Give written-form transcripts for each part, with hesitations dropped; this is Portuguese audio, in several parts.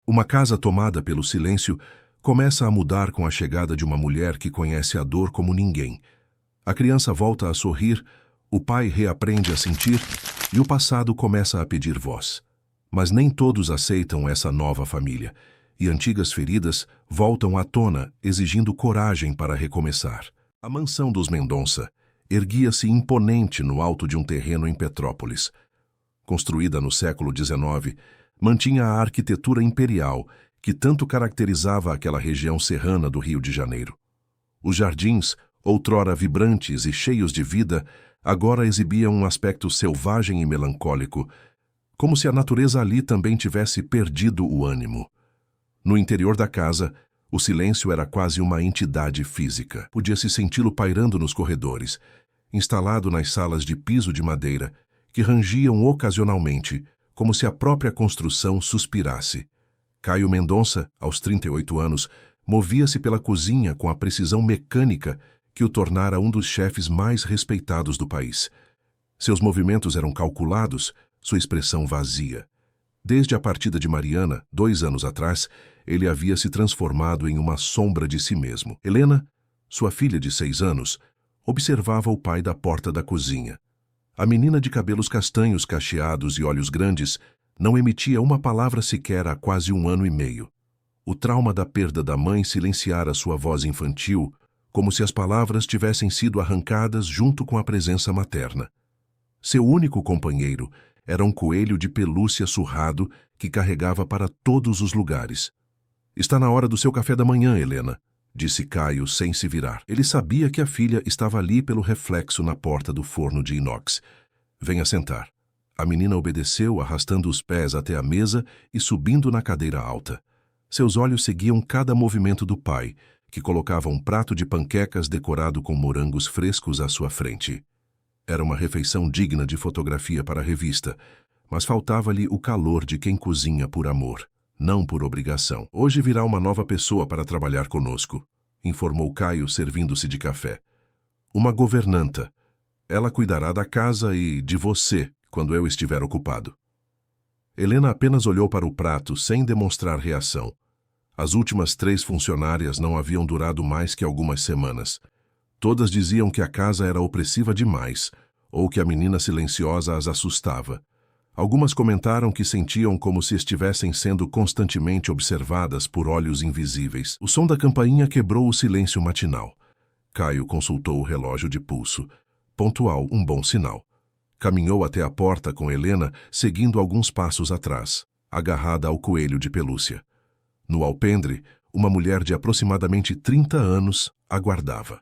Uma casa tomada pelo silêncio começa a mudar com a chegada de uma mulher que conhece a dor como ninguém. A criança volta a sorrir, o pai reaprende a sentir e o passado começa a pedir voz. Mas nem todos aceitam essa nova família, e antigas feridas voltam à tona, exigindo coragem para recomeçar. A mansão dos Mendonça erguia-se imponente no alto de um terreno em Petrópolis. Construída no século XIX, mantinha a arquitetura imperial que tanto caracterizava aquela região serrana do Rio de Janeiro. Os jardins, outrora vibrantes e cheios de vida, agora exibiam um aspecto selvagem e melancólico, como se a natureza ali também tivesse perdido o ânimo. No interior da casa, o silêncio era quase uma entidade física. Podia-se senti-lo pairando nos corredores, instalado nas salas de piso de madeira, que rangiam ocasionalmente, como se a própria construção suspirasse. Caio Mendonça, aos 38 anos, movia-se pela cozinha com a precisão mecânica que o tornara um dos chefes mais respeitados do país. Seus movimentos eram calculados, sua expressão vazia. Desde a partida de Mariana, 2 anos atrás, ele havia se transformado em uma sombra de si mesmo. Helena, sua filha de 6 anos, observava o pai da porta da cozinha. A menina de cabelos castanhos cacheados e olhos grandes não emitia uma palavra sequer há quase 1 ano e meio. O trauma da perda da mãe silenciara sua voz infantil, como se as palavras tivessem sido arrancadas junto com a presença materna. Seu único companheiro era um coelho de pelúcia surrado que carregava para todos os lugares. "Está na hora do seu café da manhã, Helena", disse Caio sem se virar. Ele sabia que a filha estava ali pelo reflexo na porta do forno de inox. "Venha sentar." A menina obedeceu, arrastando os pés até a mesa e subindo na cadeira alta. Seus olhos seguiam cada movimento do pai, que colocava um prato de panquecas decorado com morangos frescos à sua frente. Era uma refeição digna de fotografia para a revista, mas faltava-lhe o calor de quem cozinha por amor, não por obrigação. "Hoje virá uma nova pessoa para trabalhar conosco", informou Caio, servindo-se de café. "Uma governanta. Ela cuidará da casa e de você quando eu estiver ocupado." Helena apenas olhou para o prato sem demonstrar reação. As últimas 3 funcionárias não haviam durado mais que algumas semanas. Todas diziam que a casa era opressiva demais, ou que a menina silenciosa as assustava. Algumas comentaram que sentiam como se estivessem sendo constantemente observadas por olhos invisíveis. O som da campainha quebrou o silêncio matinal. Caio consultou o relógio de pulso. Pontual, um bom sinal. Caminhou até a porta com Helena, seguindo alguns passos atrás, agarrada ao coelho de pelúcia. No alpendre, uma mulher de aproximadamente 30 anos aguardava.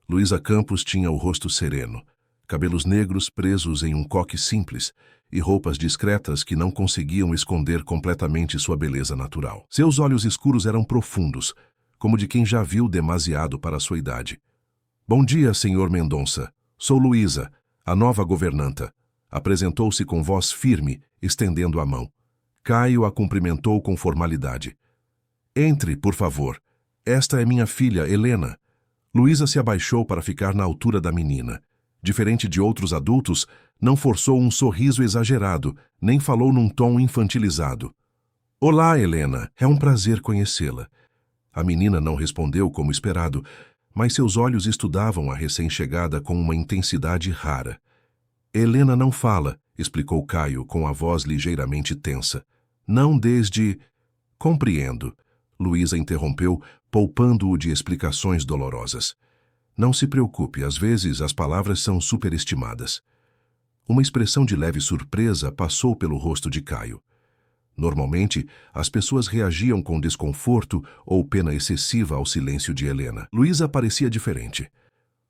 Luísa Campos tinha o rosto sereno, cabelos negros presos em um coque simples e roupas discretas que não conseguiam esconder completamente sua beleza natural. Seus olhos escuros eram profundos, como de quem já viu demasiado para sua idade. "Bom dia, senhor Mendonça. Sou Luísa, a nova governanta", apresentou-se com voz firme, estendendo a mão. Caio a cumprimentou com formalidade. "Entre, por favor. Esta é minha filha, Helena." Luísa se abaixou para ficar na altura da menina. Diferente de outros adultos, não forçou um sorriso exagerado, nem falou num tom infantilizado. "Olá, Helena. É um prazer conhecê-la." A menina não respondeu como esperado, mas seus olhos estudavam a recém-chegada com uma intensidade rara. "Helena não fala", explicou Caio com a voz ligeiramente tensa. "Não desde..." "Compreendo", Luísa interrompeu, poupando-o de explicações dolorosas. "Não se preocupe, às vezes as palavras são superestimadas." Uma expressão de leve surpresa passou pelo rosto de Caio. Normalmente, as pessoas reagiam com desconforto ou pena excessiva ao silêncio de Helena. Luísa parecia diferente.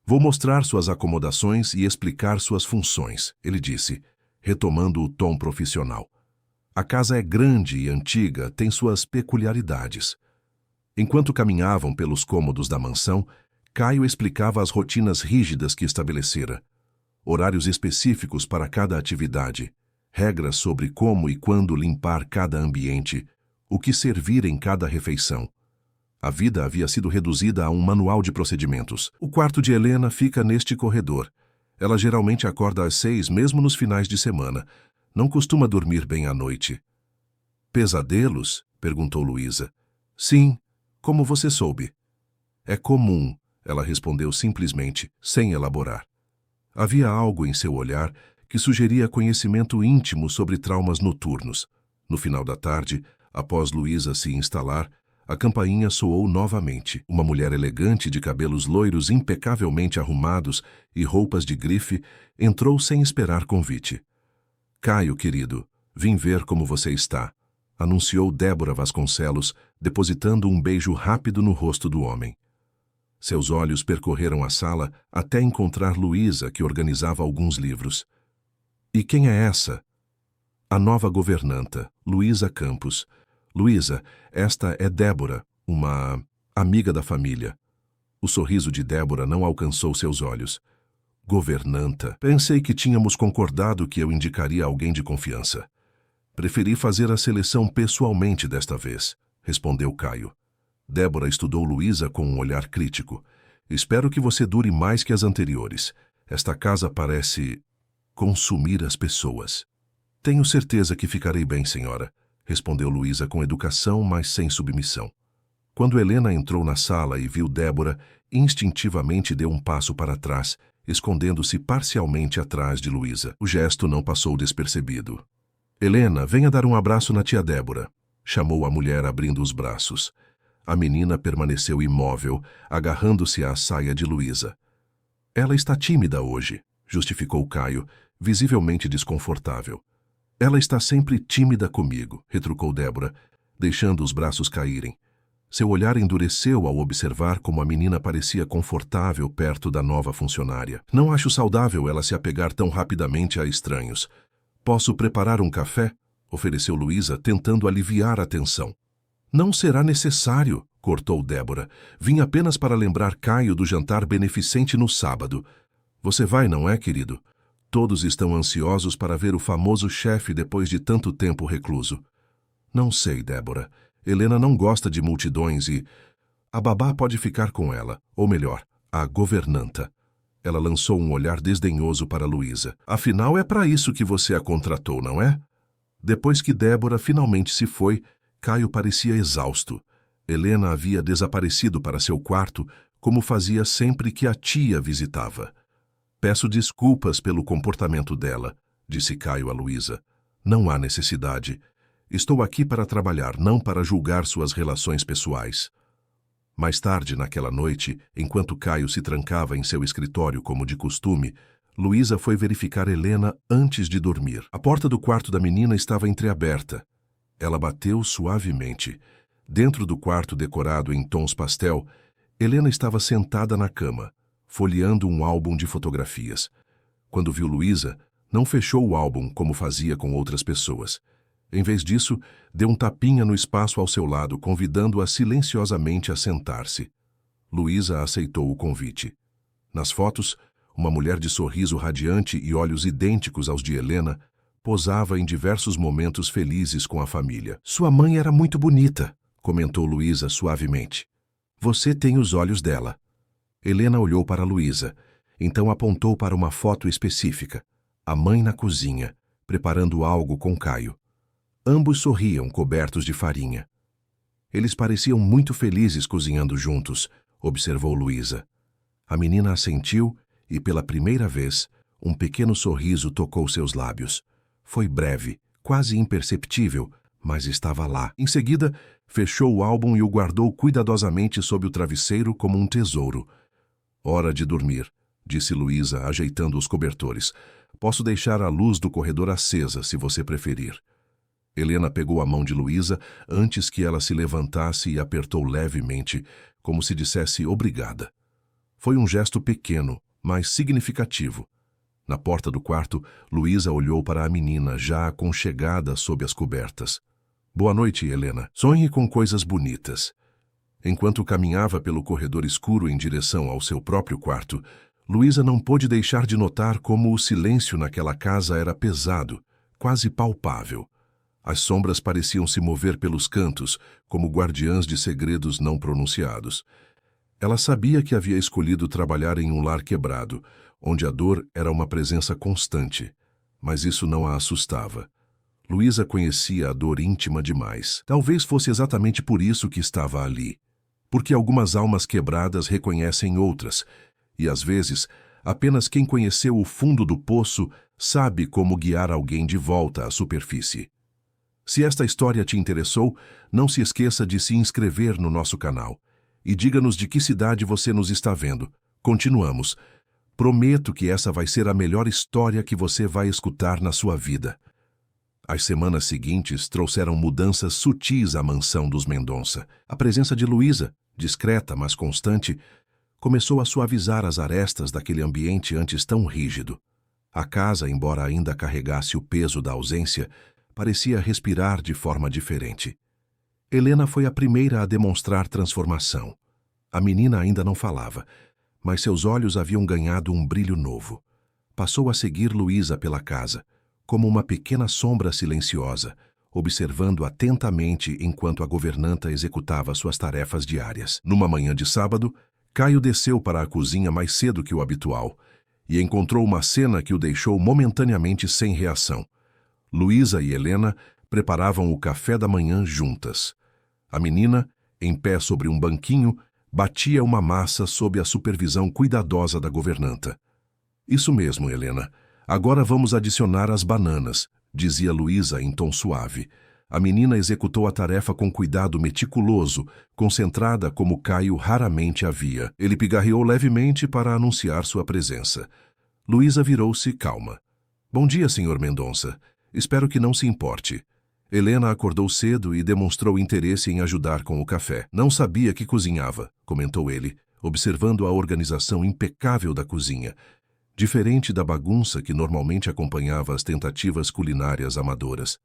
"Vou mostrar suas acomodações e explicar suas funções", ele disse, retomando o tom profissional. "A casa é grande e antiga, tem suas peculiaridades." Enquanto caminhavam pelos cômodos da mansão, Caio explicava as rotinas rígidas que estabelecera. Horários específicos para cada atividade, regras sobre como e quando limpar cada ambiente, o que servir em cada refeição. A vida havia sido reduzida a um manual de procedimentos. "O quarto de Helena fica neste corredor. Ela geralmente acorda às 6, mesmo nos finais de semana. Não costuma dormir bem à noite." "Pesadelos?" Perguntou Luísa. Sim, como você soube? É comum, ela respondeu simplesmente, sem elaborar. Havia algo em seu olhar que sugeria conhecimento íntimo sobre traumas noturnos. No final da tarde, após Luísa se instalar, a campainha soou novamente. Uma mulher elegante de cabelos loiros impecavelmente arrumados e roupas de grife entrou sem esperar convite. Caio, querido, vim ver como você está, anunciou Débora Vasconcelos, depositando um beijo rápido no rosto do homem. Seus olhos percorreram a sala até encontrar Luísa, que organizava alguns livros. E quem é essa? A nova governanta, Luísa Campos. Luísa, esta é Débora, uma amiga da família. O sorriso de Débora não alcançou seus olhos. Governanta. Pensei que tínhamos concordado que eu indicaria alguém de confiança. Preferi fazer a seleção pessoalmente desta vez, respondeu Caio. Débora estudou Luísa com um olhar crítico. Espero que você dure mais que as anteriores. Esta casa parece consumir as pessoas. Tenho certeza que ficarei bem, senhora, respondeu Luísa com educação, mas sem submissão. Quando Helena entrou na sala e viu Débora, instintivamente deu um passo para trás, escondendo-se parcialmente atrás de Luísa. O gesto não passou despercebido. Helena, venha dar um abraço na tia Débora, chamou a mulher abrindo os braços. A menina permaneceu imóvel, agarrando-se à saia de Luísa. Ela está tímida hoje, justificou Caio, visivelmente desconfortável. Ela está sempre tímida comigo, retrucou Débora, deixando os braços caírem. Seu olhar endureceu ao observar como a menina parecia confortável perto da nova funcionária. Não acho saudável ela se apegar tão rapidamente a estranhos. Posso preparar um café? Ofereceu Luísa, tentando aliviar a tensão. Não será necessário, cortou Débora. Vim apenas para lembrar Caio do jantar beneficente no sábado. Você vai, não é, querido? Todos estão ansiosos para ver o famoso chefe depois de tanto tempo recluso. Não sei, Débora. Helena não gosta de multidões e... A babá pode ficar com ela, ou melhor, a governanta. Ela lançou um olhar desdenhoso para Luísa. Afinal, é para isso que você a contratou, não é? Depois que Débora finalmente se foi, Caio parecia exausto. Helena havia desaparecido para seu quarto, como fazia sempre que a tia visitava. Peço desculpas pelo comportamento dela, disse Caio a Luísa. Não há necessidade. Estou aqui para trabalhar, não para julgar suas relações pessoais. Mais tarde, naquela noite, enquanto Caio se trancava em seu escritório como de costume, Luísa foi verificar Helena antes de dormir. A porta do quarto da menina estava entreaberta. Ela bateu suavemente. Dentro do quarto decorado em tons pastel, Helena estava sentada na cama, folheando um álbum de fotografias. Quando viu Luísa, não fechou o álbum como fazia com outras pessoas. Em vez disso, deu um tapinha no espaço ao seu lado, convidando-a silenciosamente a sentar-se. Luísa aceitou o convite. Nas fotos, uma mulher de sorriso radiante e olhos idênticos aos de Helena posava em diversos momentos felizes com a família. Sua mãe era muito bonita, comentou Luísa suavemente. Você tem os olhos dela. Helena olhou para Luísa, então apontou para uma foto específica. A mãe na cozinha, preparando algo com Caio. Ambos sorriam, cobertos de farinha. Eles pareciam muito felizes cozinhando juntos, observou Luísa. A menina assentiu e, pela primeira vez, um pequeno sorriso tocou seus lábios. Foi breve, quase imperceptível, mas estava lá. Em seguida, fechou o álbum e o guardou cuidadosamente sob o travesseiro como um tesouro. Hora de dormir, disse Luísa, ajeitando os cobertores. Posso deixar a luz do corredor acesa, se você preferir. Helena pegou a mão de Luísa antes que ela se levantasse e apertou levemente, como se dissesse obrigada. Foi um gesto pequeno, mas significativo. Na porta do quarto, Luísa olhou para a menina, já aconchegada sob as cobertas. Boa noite, Helena. Sonhe com coisas bonitas. Enquanto caminhava pelo corredor escuro em direção ao seu próprio quarto, Luísa não pôde deixar de notar como o silêncio naquela casa era pesado, quase palpável. As sombras pareciam se mover pelos cantos, como guardiãs de segredos não pronunciados. Ela sabia que havia escolhido trabalhar em um lar quebrado, onde a dor era uma presença constante, mas isso não a assustava. Luísa conhecia a dor íntima demais. Talvez fosse exatamente por isso que estava ali. Porque algumas almas quebradas reconhecem outras, e às vezes, apenas quem conheceu o fundo do poço sabe como guiar alguém de volta à superfície. Se esta história te interessou, não se esqueça de se inscrever no nosso canal. E diga-nos de que cidade você nos está vendo. Continuamos. Prometo que essa vai ser a melhor história que você vai escutar na sua vida. As semanas seguintes trouxeram mudanças sutis à mansão dos Mendonça. A presença de Luísa, discreta mas constante, começou a suavizar as arestas daquele ambiente antes tão rígido. A casa, embora ainda carregasse o peso da ausência, parecia respirar de forma diferente. Helena foi a primeira a demonstrar transformação. A menina ainda não falava, mas seus olhos haviam ganhado um brilho novo. Passou a seguir Luísa pela casa, como uma pequena sombra silenciosa, observando atentamente enquanto a governanta executava suas tarefas diárias. Numa manhã de sábado, Caio desceu para a cozinha mais cedo que o habitual e encontrou uma cena que o deixou momentaneamente sem reação. Luísa e Helena preparavam o café da manhã juntas. A menina, em pé sobre um banquinho, batia uma massa sob a supervisão cuidadosa da governanta. Isso mesmo, Helena. Agora vamos adicionar as bananas, dizia Luísa em tom suave. A menina executou a tarefa com cuidado meticuloso, concentrada como Caio raramente a via. Ele pigarreou levemente para anunciar sua presença. Luísa virou-se calma. Bom dia, Sr. Mendonça. Espero que não se importe. Helena acordou cedo e demonstrou interesse em ajudar com o café. Não sabia que cozinhava, comentou ele, observando a organização impecável da cozinha, diferente da bagunça que normalmente acompanhava as tentativas culinárias amadoras.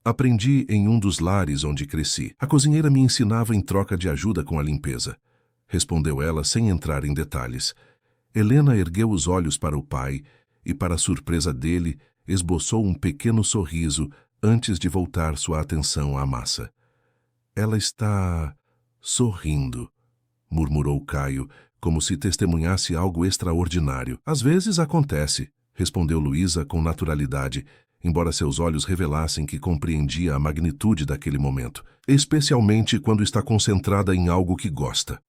Aprendi em um dos lares onde cresci. A cozinheira me ensinava em troca de ajuda com a limpeza, respondeu ela sem entrar em detalhes. Helena ergueu os olhos para o pai e, para a surpresa dele, esboçou um pequeno sorriso antes de voltar sua atenção à massa. Ela está sorrindo, murmurou Caio, como se testemunhasse algo extraordinário. Às vezes acontece, respondeu Luísa com naturalidade, embora seus olhos revelassem que compreendia a magnitude daquele momento, especialmente quando está concentrada em algo que gosta.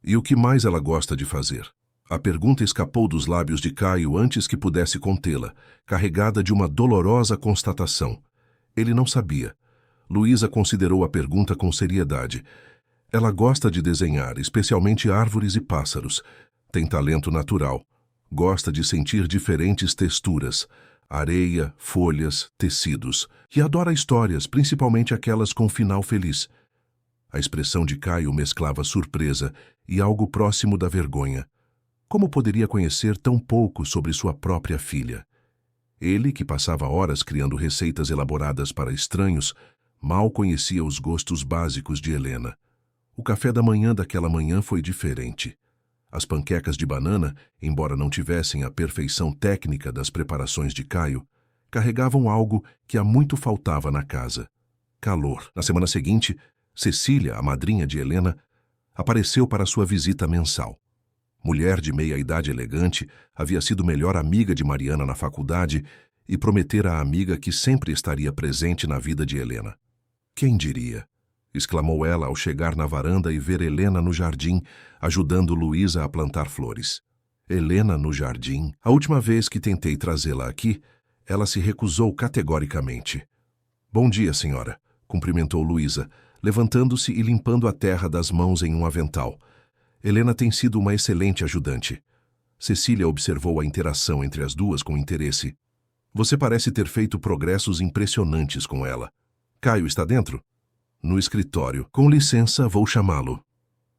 E o que mais ela gosta de fazer? A pergunta escapou dos lábios de Caio antes que pudesse contê-la, carregada de uma dolorosa constatação. Ele não sabia. Luísa considerou a pergunta com seriedade. Ela gosta de desenhar, especialmente árvores e pássaros. Tem talento natural. Gosta de sentir diferentes texturas, areia, folhas, tecidos. E adora histórias, principalmente aquelas com final feliz. A expressão de Caio mesclava surpresa e algo próximo da vergonha. Como poderia conhecer tão pouco sobre sua própria filha? Ele, que passava horas criando receitas elaboradas para estranhos, mal conhecia os gostos básicos de Helena. O café da manhã daquela manhã foi diferente. As panquecas de banana, embora não tivessem a perfeição técnica das preparações de Caio, carregavam algo que há muito faltava na casa: calor. Na semana seguinte, Cecília, a madrinha de Helena, apareceu para sua visita mensal. Mulher de meia-idade elegante, havia sido melhor amiga de Mariana na faculdade e prometera à amiga que sempre estaria presente na vida de Helena. Quem diria? Exclamou ela ao chegar na varanda e ver Helena no jardim, ajudando Luísa a plantar flores. Helena no jardim? A última vez que tentei trazê-la aqui, ela se recusou categoricamente. Bom dia, senhora, cumprimentou Luísa, levantando-se e limpando a terra das mãos em um avental. Helena tem sido uma excelente ajudante. Cecília observou a interação entre as duas com interesse. Você parece ter feito progressos impressionantes com ela. Caio está dentro? No escritório. Com licença, vou chamá-lo.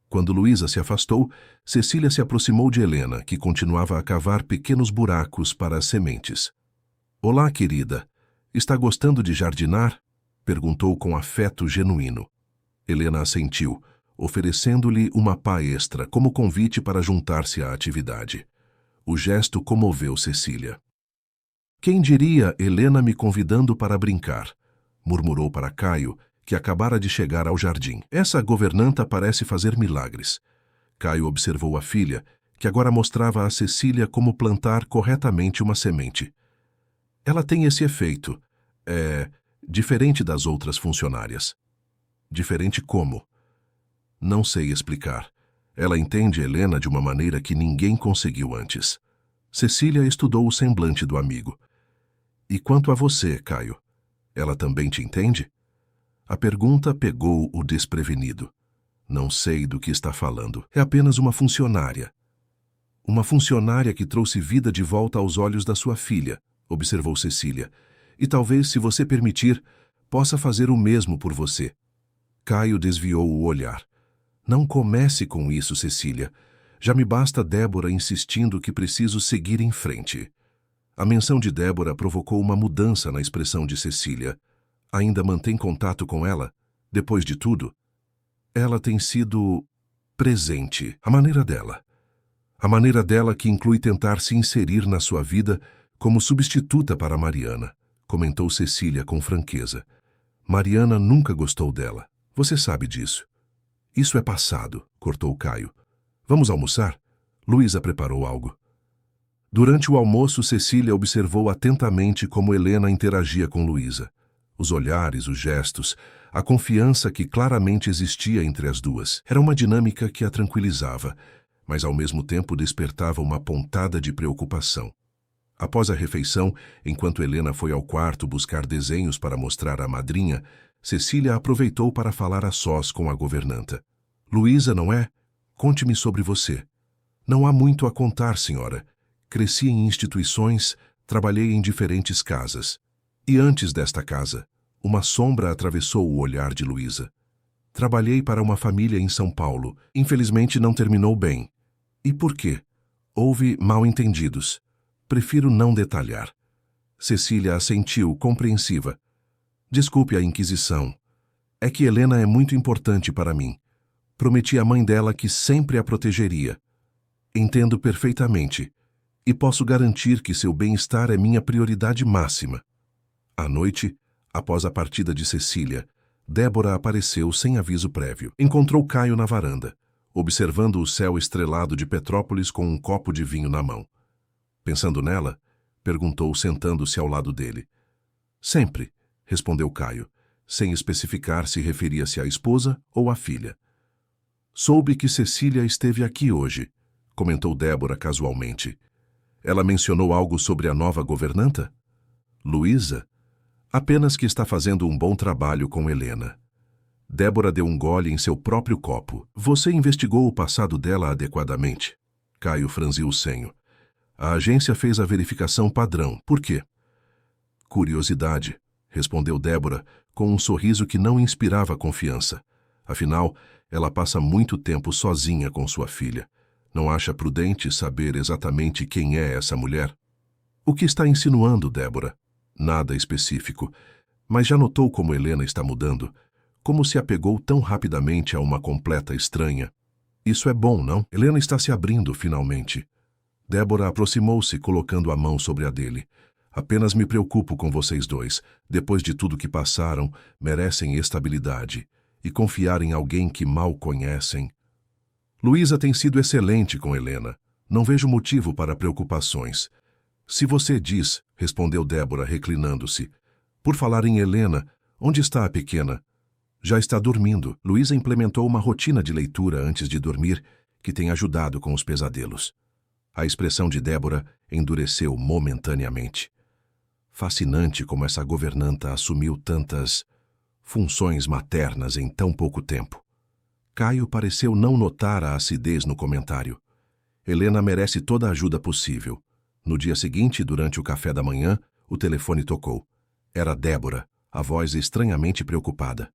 Quando Luísa se afastou, Cecília se aproximou de Helena, que continuava a cavar pequenos buracos para as sementes. Olá, querida. Está gostando de jardinar? Perguntou com afeto genuíno. Helena assentiu, oferecendo-lhe uma pá extra como convite para juntar-se à atividade. O gesto comoveu Cecília. Quem diria Helena me convidando para brincar? Murmurou para Caio, que acabara de chegar ao jardim. Essa governanta parece fazer milagres. Caio observou a filha, que agora mostrava a Cecília como plantar corretamente uma semente. Ela tem esse efeito. É diferente das outras funcionárias. Diferente como? Não sei explicar. Ela entende Helena de uma maneira que ninguém conseguiu antes. Cecília estudou o semblante do amigo. E quanto a você, Caio? Ela também te entende? A pergunta pegou o desprevenido. Não sei do que está falando. É apenas uma funcionária. Uma funcionária que trouxe vida de volta aos olhos da sua filha, observou Cecília. E talvez, se você permitir, possa fazer o mesmo por você. Caio desviou o olhar. Não comece com isso, Cecília. Já me basta Débora insistindo que preciso seguir em frente. A menção de Débora provocou uma mudança na expressão de Cecília. Ainda mantém contato com ela? Depois de tudo? Ela tem sido presente, à maneira dela. A maneira dela que inclui tentar se inserir na sua vida como substituta para Mariana, comentou Cecília com franqueza. Mariana nunca gostou dela. Você sabe disso. Isso é passado, cortou Caio. Vamos almoçar? Luísa preparou algo. Durante o almoço, Cecília observou atentamente como Helena interagia com Luísa. Os olhares, os gestos, a confiança que claramente existia entre as duas. Era uma dinâmica que a tranquilizava, mas ao mesmo tempo despertava uma pontada de preocupação. Após a refeição, enquanto Helena foi ao quarto buscar desenhos para mostrar à madrinha, Cecília aproveitou para falar a sós com a governanta. Luísa, não é? Conte-me sobre você. Não há muito a contar, senhora. Cresci em instituições, trabalhei em diferentes casas. E antes desta casa, uma sombra atravessou o olhar de Luísa. Trabalhei para uma família em São Paulo. Infelizmente não terminou bem. E por quê? Houve mal-entendidos. Prefiro não detalhar. Cecília assentiu, compreensiva. Desculpe a inquisição. É que Helena é muito importante para mim. Prometi à mãe dela que sempre a protegeria. Entendo perfeitamente. E posso garantir que seu bem-estar é minha prioridade máxima. À noite, após a partida de Cecília, Débora apareceu sem aviso prévio. Encontrou Caio na varanda, observando o céu estrelado de Petrópolis com um copo de vinho na mão. Pensando nela, perguntou sentando-se ao lado dele. Sempre, respondeu Caio, sem especificar se referia-se à esposa ou à filha. Soube que Cecília esteve aqui hoje, comentou Débora casualmente. Ela mencionou algo sobre a nova governanta? Luísa? Apenas que está fazendo um bom trabalho com Helena. Débora deu um gole em seu próprio copo. Você investigou o passado dela adequadamente? Caio franziu o senho. A agência fez a verificação padrão. Por quê? Curiosidade, respondeu Débora, com um sorriso que não inspirava confiança. Afinal, ela passa muito tempo sozinha com sua filha. Não acha prudente saber exatamente quem é essa mulher? O que está insinuando, Débora? Nada específico. Mas já notou como Helena está mudando? Como se apegou tão rapidamente a uma completa estranha? Isso é bom, não? Helena está se abrindo, finalmente. Débora aproximou-se, colocando a mão sobre a dele. Apenas me preocupo com vocês dois. Depois de tudo que passaram, merecem estabilidade. E confiar em alguém que mal conhecem. Luísa tem sido excelente com Helena. Não vejo motivo para preocupações. Se você diz, respondeu Débora, reclinando-se. Por falar em Helena, onde está a pequena? Já está dormindo. Luísa implementou uma rotina de leitura antes de dormir, que tem ajudado com os pesadelos. A expressão de Débora endureceu momentaneamente. Fascinante como essa governanta assumiu tantas funções maternas em tão pouco tempo. Caio pareceu não notar a acidez no comentário. Helena merece toda a ajuda possível. No dia seguinte, durante o café da manhã, o telefone tocou. Era Débora, a voz estranhamente preocupada.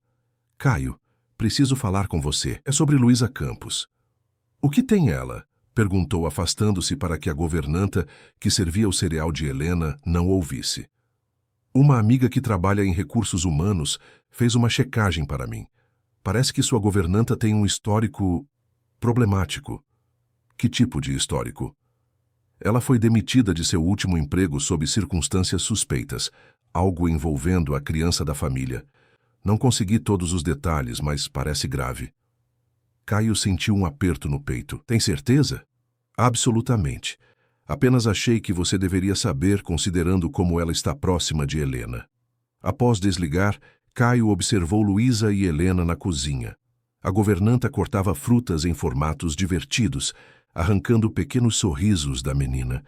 Caio, preciso falar com você. É sobre Luísa Campos. O que tem ela? Perguntou, afastando-se para que a governanta, que servia o cereal de Helena, não ouvisse. Uma amiga que trabalha em recursos humanos fez uma checagem para mim. Parece que sua governanta tem um histórico problemático. Que tipo de histórico? Ela foi demitida de seu último emprego sob circunstâncias suspeitas, algo envolvendo a criança da família. Não consegui todos os detalhes, mas parece grave. Caio sentiu um aperto no peito. Tem certeza? Absolutamente. Apenas achei que você deveria saber, considerando como ela está próxima de Helena. Após desligar, Caio observou Luísa e Helena na cozinha. A governanta cortava frutas em formatos divertidos, arrancando pequenos sorrisos da menina.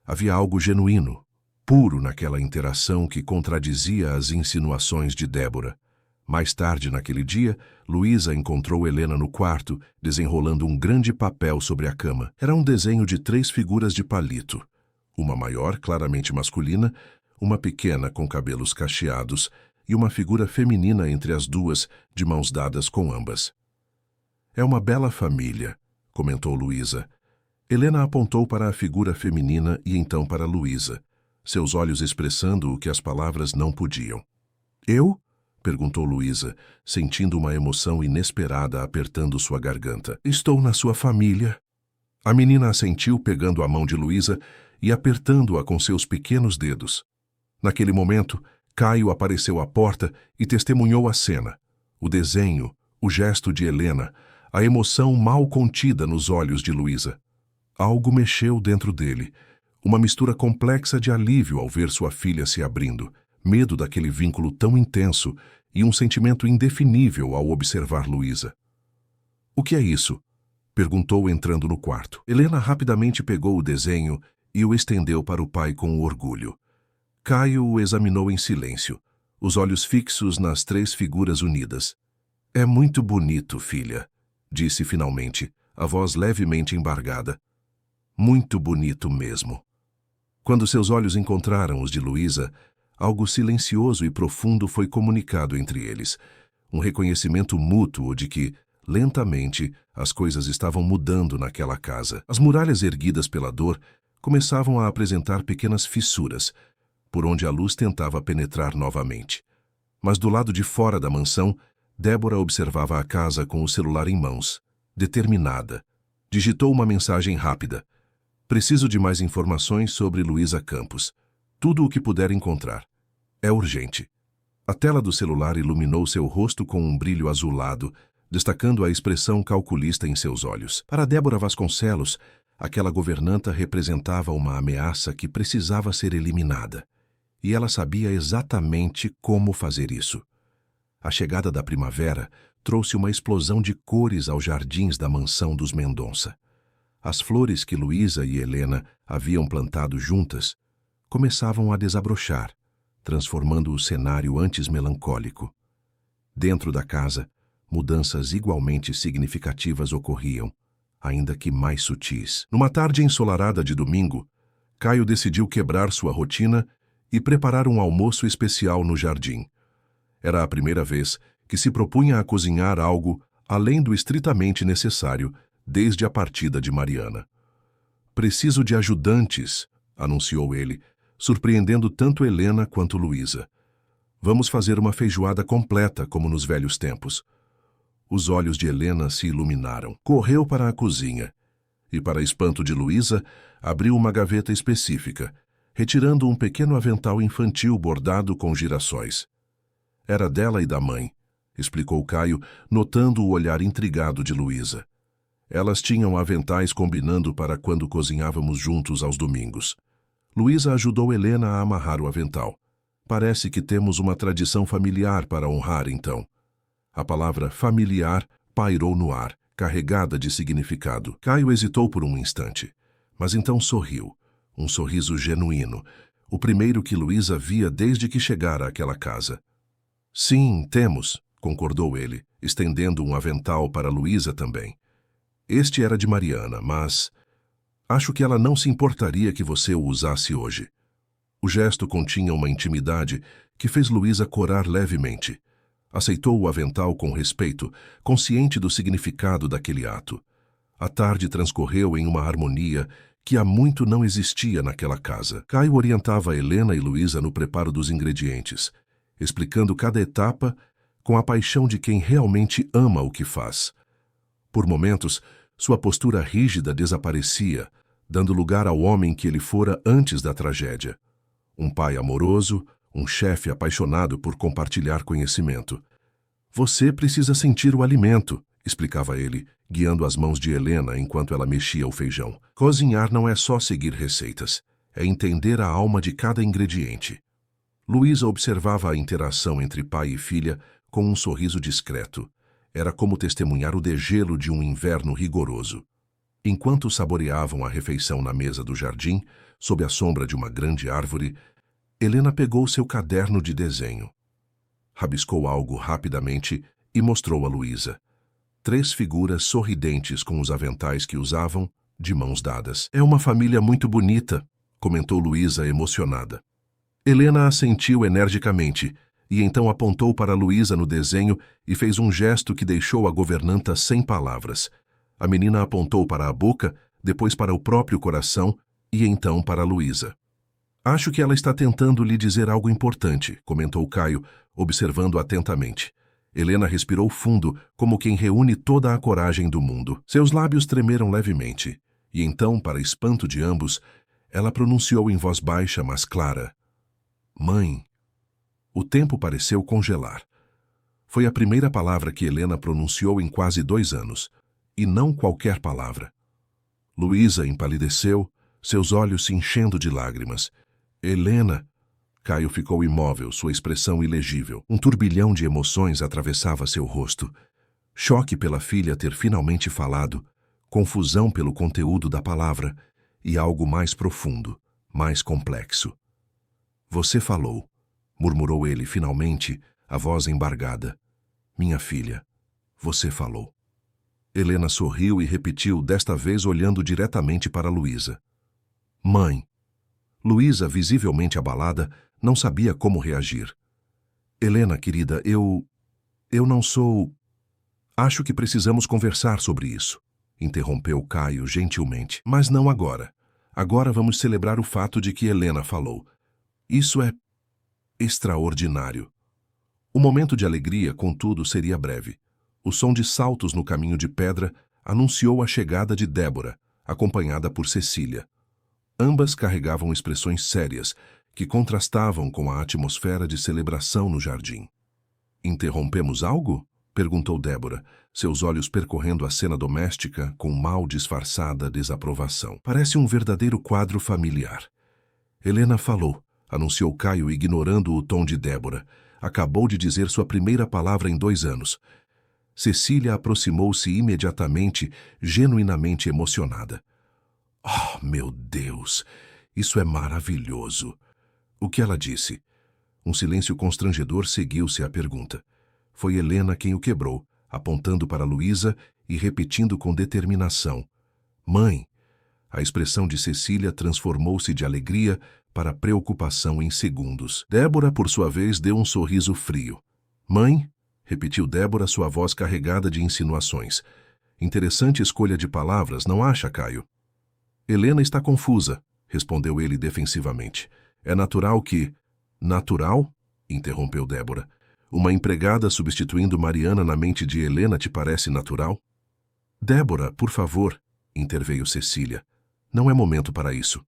Havia algo genuíno, puro naquela interação que contradizia as insinuações de Débora. Mais tarde naquele dia, Luísa encontrou Helena no quarto, desenrolando um grande papel sobre a cama. Era um desenho de 3 figuras de palito. Uma maior, claramente masculina, uma pequena com cabelos cacheados e uma figura feminina entre as duas, de mãos dadas com ambas. É uma bela família, comentou Luísa. Helena apontou para a figura feminina e então para Luísa, seus olhos expressando o que as palavras não podiam. Eu? Perguntou Luísa, sentindo uma emoção inesperada apertando sua garganta. Estou na sua família. A menina assentiu pegando a mão de Luísa e apertando-a com seus pequenos dedos. Naquele momento, Caio apareceu à porta e testemunhou a cena. O desenho, o gesto de Helena, a emoção mal contida nos olhos de Luísa. Algo mexeu dentro dele, uma mistura complexa de alívio ao ver sua filha se abrindo, medo daquele vínculo tão intenso e um sentimento indefinível ao observar Luísa. O que é isso? Perguntou entrando no quarto. Helena rapidamente pegou o desenho e o estendeu para o pai com orgulho. Caio o examinou em silêncio, os olhos fixos nas 3 figuras unidas. É muito bonito, filha, disse finalmente, a voz levemente embargada. Muito bonito mesmo. Quando seus olhos encontraram os de Luísa, algo silencioso e profundo foi comunicado entre eles, um reconhecimento mútuo de que, lentamente, as coisas estavam mudando naquela casa. As muralhas erguidas pela dor começavam a apresentar pequenas fissuras, por onde a luz tentava penetrar novamente. Mas do lado de fora da mansão, Débora observava a casa com o celular em mãos, determinada. Digitou uma mensagem rápida. Preciso de mais informações sobre Luísa Campos. Tudo o que puder encontrar. É urgente. A tela do celular iluminou seu rosto com um brilho azulado, destacando a expressão calculista em seus olhos. Para Débora Vasconcelos, aquela governanta representava uma ameaça que precisava ser eliminada. E ela sabia exatamente como fazer isso. A chegada da primavera trouxe uma explosão de cores aos jardins da mansão dos Mendonça. As flores que Luísa e Helena haviam plantado juntas começavam a desabrochar, transformando o cenário antes melancólico. Dentro da casa, mudanças igualmente significativas ocorriam, ainda que mais sutis. Numa tarde ensolarada de domingo, Caio decidiu quebrar sua rotina e preparar um almoço especial no jardim. Era a primeira vez que se propunha a cozinhar algo além do estritamente necessário desde a partida de Mariana. Preciso de ajudantes, anunciou ele, surpreendendo tanto Helena quanto Luísa. Vamos fazer uma feijoada completa como nos velhos tempos. Os olhos de Helena se iluminaram. Correu para a cozinha e, para espanto de Luísa, abriu uma gaveta específica, retirando um pequeno avental infantil bordado com girassóis. Era dela e da mãe, explicou Caio, notando o olhar intrigado de Luísa. Elas tinham aventais combinando para quando cozinhávamos juntos aos domingos. Luísa ajudou Helena a amarrar o avental. Parece que temos uma tradição familiar para honrar, então. A palavra familiar pairou no ar, carregada de significado. Caio hesitou por um instante, mas então sorriu. Um sorriso genuíno, o primeiro que Luísa via desde que chegara àquela casa. Sim, temos, concordou ele, estendendo um avental para Luísa também. Este era de Mariana, mas acho que ela não se importaria que você o usasse hoje. O gesto continha uma intimidade que fez Luísa corar levemente. Aceitou o avental com respeito, consciente do significado daquele ato. A tarde transcorreu em uma harmonia que há muito não existia naquela casa. Caio orientava Helena e Luísa no preparo dos ingredientes, explicando cada etapa com a paixão de quem realmente ama o que faz. Por momentos, sua postura rígida desaparecia, dando lugar ao homem que ele fora antes da tragédia. Um pai amoroso, um chefe apaixonado por compartilhar conhecimento. Você precisa sentir o alimento, explicava ele, guiando as mãos de Helena enquanto ela mexia o feijão. Cozinhar não é só seguir receitas, é entender a alma de cada ingrediente. Luísa observava a interação entre pai e filha com um sorriso discreto. Era como testemunhar o degelo de um inverno rigoroso. Enquanto saboreavam a refeição na mesa do jardim, sob a sombra de uma grande árvore, Helena pegou seu caderno de desenho. Rabiscou algo rapidamente e mostrou a Luísa. 3 figuras sorridentes com os aventais que usavam, de mãos dadas. "É uma família muito bonita", comentou Luísa emocionada. Helena assentiu energicamente e então apontou para Luísa no desenho e fez um gesto que deixou a governanta sem palavras. A menina apontou para a boca, depois para o próprio coração e então para Luísa. "Acho que ela está tentando lhe dizer algo importante", comentou Caio, observando atentamente. Helena respirou fundo, como quem reúne toda a coragem do mundo. Seus lábios tremeram levemente, e então, para espanto de ambos, ela pronunciou em voz baixa, mas clara: "Mãe." O tempo pareceu congelar. Foi a primeira palavra que Helena pronunciou em quase 2 anos, e não qualquer palavra. Luísa empalideceu, seus olhos se enchendo de lágrimas. "Helena." Caio ficou imóvel, sua expressão ilegível. Um turbilhão de emoções atravessava seu rosto. Choque pela filha ter finalmente falado, confusão pelo conteúdo da palavra e algo mais profundo, mais complexo. "Você falou", murmurou ele finalmente, a voz embargada. "Minha filha, você falou." Helena sorriu e repetiu, desta vez olhando diretamente para Luísa. "Mãe." Luísa, visivelmente abalada, não sabia como reagir. "Helena, querida, eu não sou... Acho que precisamos conversar sobre isso", interrompeu Caio gentilmente. "Mas não agora. Agora vamos celebrar o fato de que Helena falou. Isso é extraordinário." O momento de alegria, contudo, seria breve. O som de saltos no caminho de pedra anunciou a chegada de Débora, acompanhada por Cecília. Ambas carregavam expressões sérias, que contrastavam com a atmosfera de celebração no jardim. "Interrompemos algo?" perguntou Débora, seus olhos percorrendo a cena doméstica com mal disfarçada desaprovação. "Parece um verdadeiro quadro familiar." "Helena falou", anunciou Caio, ignorando o tom de Débora. "Acabou de dizer sua primeira palavra em 2 anos. Cecília aproximou-se imediatamente, genuinamente emocionada. "Oh, meu Deus! Isso é maravilhoso!" "O que ela disse?" Um silêncio constrangedor seguiu-se à pergunta. Foi Helena quem o quebrou, apontando para Luísa e repetindo com determinação: "Mãe." A expressão de Cecília transformou-se de alegria para preocupação em segundos. Débora, por sua vez, deu um sorriso frio. "Mãe?" repetiu Débora, sua voz carregada de insinuações. "Interessante escolha de palavras, não acha, Caio?" "Helena está confusa", respondeu ele defensivamente. "É natural que..." "Natural?" interrompeu Débora. "Uma empregada substituindo Mariana na mente de Helena te parece natural?" "Débora, por favor", interveio Cecília. "Não é momento para isso."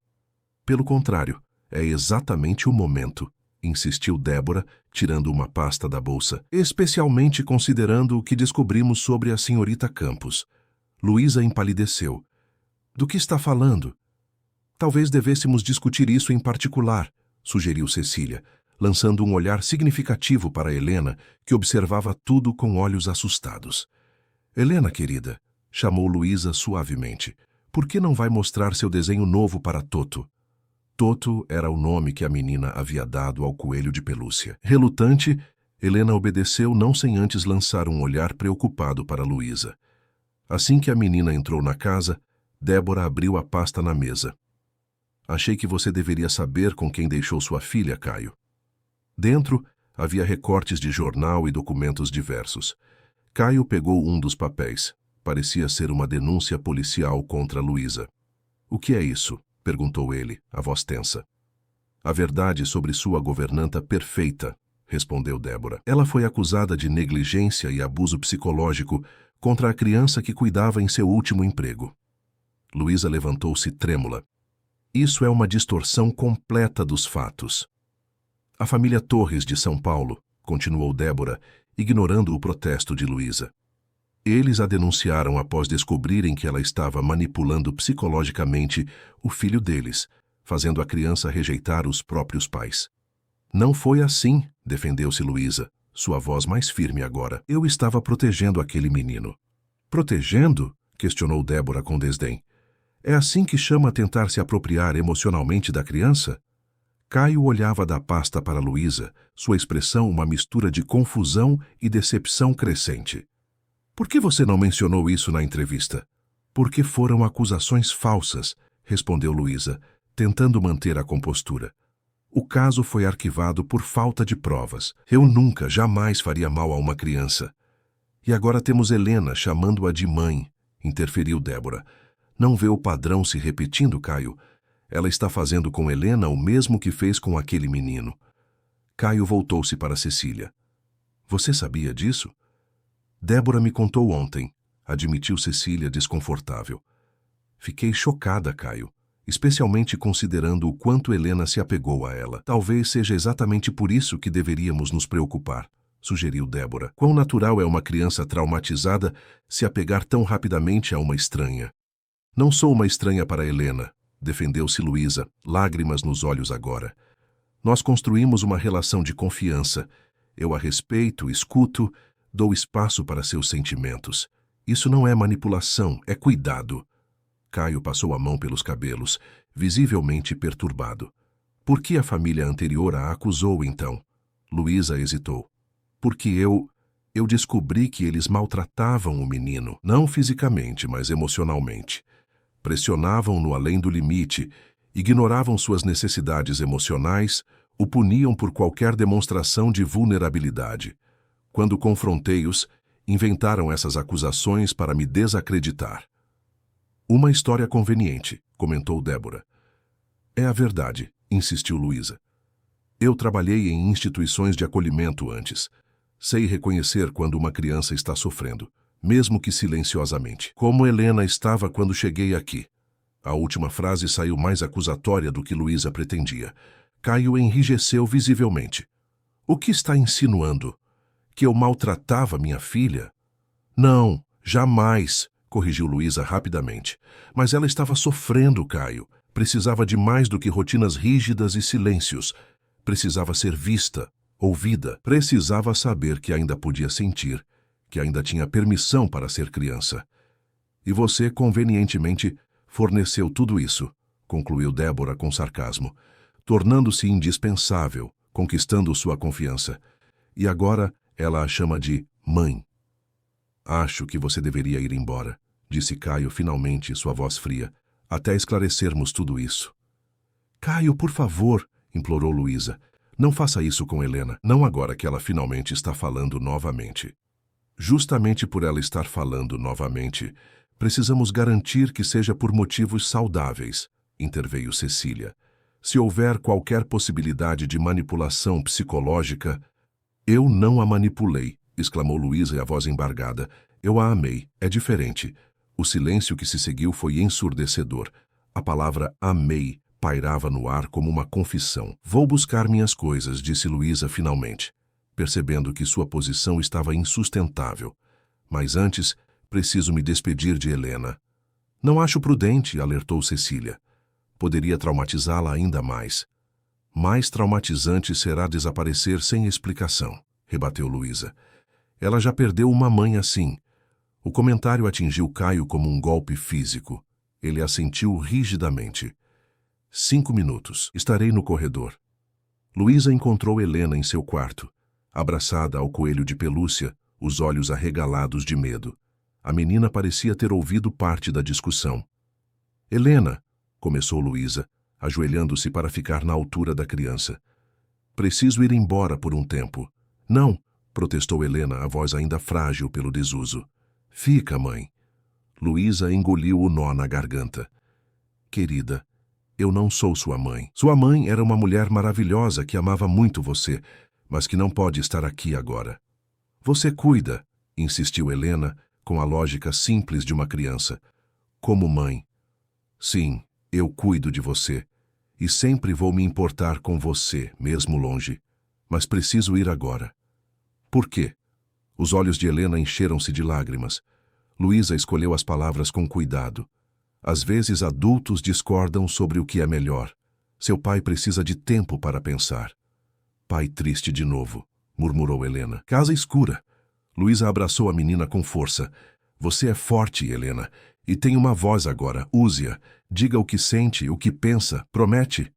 "Pelo contrário, é exatamente o momento", insistiu Débora, tirando uma pasta da bolsa. "Especialmente considerando o que descobrimos sobre a senhorita Campos." Luísa empalideceu. "Do que está falando?" "Talvez devêssemos discutir isso em particular", sugeriu Cecília, lançando um olhar significativo para Helena, que observava tudo com olhos assustados. "Helena, querida", chamou Luísa suavemente, "por que não vai mostrar seu desenho novo para Toto?" Toto era o nome que a menina havia dado ao coelho de pelúcia. Relutante, Helena obedeceu, não sem antes lançar um olhar preocupado para Luísa. Assim que a menina entrou na casa, Débora abriu a pasta na mesa. "Achei que você deveria saber com quem deixou sua filha, Caio." Dentro, havia recortes de jornal e documentos diversos. Caio pegou um dos papéis. Parecia ser uma denúncia policial contra Luísa. "O que é isso?" perguntou ele, a voz tensa. "A verdade sobre sua governanta perfeita", respondeu Débora. "Ela foi acusada de negligência e abuso psicológico contra a criança que cuidava em seu último emprego." Luísa levantou-se trêmula. "Isso é uma distorção completa dos fatos." "A família Torres de São Paulo", continuou Débora, ignorando o protesto de Luísa. "Eles a denunciaram após descobrirem que ela estava manipulando psicologicamente o filho deles, fazendo a criança rejeitar os próprios pais." Não foi assim, defendeu-se Luísa, sua voz mais firme agora. Eu estava protegendo aquele menino. Protegendo? Questionou Débora com desdém. É assim que chama tentar se apropriar emocionalmente da criança? Caio olhava da pasta para Luísa, sua expressão uma mistura de confusão e decepção crescente. Por que você não mencionou isso na entrevista? Porque foram acusações falsas, respondeu Luísa, tentando manter a compostura. O caso foi arquivado por falta de provas. Eu nunca, jamais faria mal a uma criança. E agora temos Helena chamando-a de mãe, interferiu Débora. Não vê o padrão se repetindo, Caio? Ela está fazendo com Helena o mesmo que fez com aquele menino. Caio voltou-se para Cecília. Você sabia disso? Débora me contou ontem, admitiu Cecília desconfortável. Fiquei chocada, Caio, especialmente considerando o quanto Helena se apegou a ela. Talvez seja exatamente por isso que deveríamos nos preocupar, sugeriu Débora. Quão natural é uma criança traumatizada se apegar tão rapidamente a uma estranha. Não sou uma estranha para Helena, defendeu-se Luísa, lágrimas nos olhos agora. Nós construímos uma relação de confiança. Eu a respeito, escuto, dou espaço para seus sentimentos. Isso não é manipulação, é cuidado. Caio passou a mão pelos cabelos, visivelmente perturbado. Por que a família anterior a acusou, então? Luísa hesitou. Porque eu descobri que eles maltratavam o menino, não fisicamente, mas emocionalmente. Pressionavam-no além do limite, ignoravam suas necessidades emocionais, o puniam por qualquer demonstração de vulnerabilidade. Quando confrontei-os, inventaram essas acusações para me desacreditar. Uma história conveniente, comentou Débora. É a verdade, insistiu Luísa. Eu trabalhei em instituições de acolhimento antes. Sei reconhecer quando uma criança está sofrendo, mesmo que silenciosamente. Como Helena estava quando cheguei aqui. A última frase saiu mais acusatória do que Luísa pretendia. Caio enrijeceu visivelmente. O que está insinuando? Que eu maltratava minha filha? Não, jamais, corrigiu Luísa rapidamente. Mas ela estava sofrendo, Caio. Precisava de mais do que rotinas rígidas e silêncios. Precisava ser vista, ouvida. Precisava saber que ainda podia sentir, que ainda tinha permissão para ser criança. E você, convenientemente, forneceu tudo isso, concluiu Débora com sarcasmo, tornando-se indispensável, conquistando sua confiança. E agora ela a chama de mãe. Acho que você deveria ir embora, disse Caio finalmente, sua voz fria, até esclarecermos tudo isso. Caio, por favor, implorou Luísa, não faça isso com Helena, não agora que ela finalmente está falando novamente. Justamente por ela estar falando novamente, precisamos garantir que seja por motivos saudáveis, interveio Cecília. Se houver qualquer possibilidade de manipulação psicológica... Eu não a manipulei, exclamou Luísa, a voz embargada. Eu a amei, é diferente. O silêncio que se seguiu foi ensurdecedor. A palavra amei pairava no ar como uma confissão. Vou buscar minhas coisas, disse Luísa finalmente, percebendo que sua posição estava insustentável. Mas antes, preciso me despedir de Helena. Não acho prudente, alertou Cecília. Poderia traumatizá-la ainda mais. Mais traumatizante será desaparecer sem explicação, rebateu Luísa. Ela já perdeu uma mãe assim. O comentário atingiu Caio como um golpe físico. Ele assentiu rigidamente. 5 minutos. Estarei no corredor. Luísa encontrou Helena em seu quarto, abraçada ao coelho de pelúcia, os olhos arregalados de medo. A menina parecia ter ouvido parte da discussão. Helena, começou Luísa, ajoelhando-se para ficar na altura da criança. Preciso ir embora por um tempo. Não, protestou Helena, a voz ainda frágil pelo desuso. Fica, mãe. Luísa engoliu o nó na garganta. Querida, eu não sou sua mãe. Sua mãe era uma mulher maravilhosa que amava muito você, mas que não pode estar aqui agora. Você cuida, insistiu Helena, com a lógica simples de uma criança. Como mãe. Sim, eu cuido de você. E sempre vou me importar com você, mesmo longe. Mas preciso ir agora. Por quê? Os olhos de Helena encheram-se de lágrimas. Luísa escolheu as palavras com cuidado. Às vezes adultos discordam sobre o que é melhor. Seu pai precisa de tempo para pensar. Pai triste de novo, murmurou Helena. Casa escura. Luísa abraçou a menina com força. Você é forte, Helena, e tem uma voz agora. Use-a. Diga o que sente, o que pensa. Promete?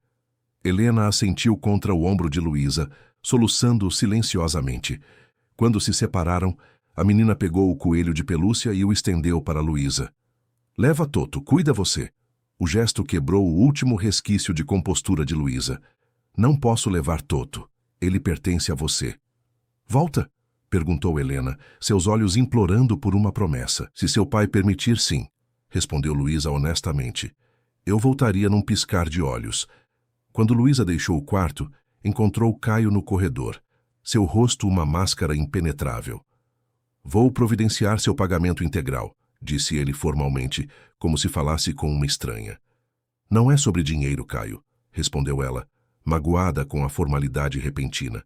Helena assentiu contra o ombro de Luísa, soluçando silenciosamente. Quando se separaram, a menina pegou o coelho de pelúcia e o estendeu para Luísa. Leva, Toto, cuida você. O gesto quebrou o último resquício de compostura de Luísa. Não posso levar Toto. Ele pertence a você. Volta? Perguntou Helena, seus olhos implorando por uma promessa. Se seu pai permitir, sim, respondeu Luísa honestamente. Eu voltaria num piscar de olhos. Quando Luísa deixou o quarto, encontrou Caio no corredor, seu rosto uma máscara impenetrável. Vou providenciar seu pagamento integral, disse ele formalmente, como se falasse com uma estranha. Não é sobre dinheiro, Caio, respondeu ela, magoada com a formalidade repentina.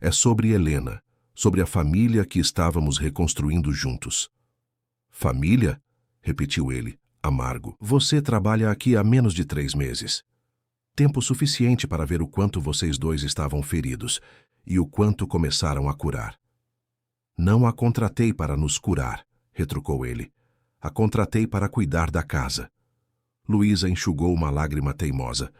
É sobre Helena, sobre a família que estávamos reconstruindo juntos. Família? Repetiu ele, amargo. Você trabalha aqui há menos de 3 meses. Tempo suficiente para ver o quanto vocês dois estavam feridos e o quanto começaram a curar. Não a contratei para nos curar, retrucou ele. A contratei para cuidar da casa. Luísa enxugou uma lágrima teimosa.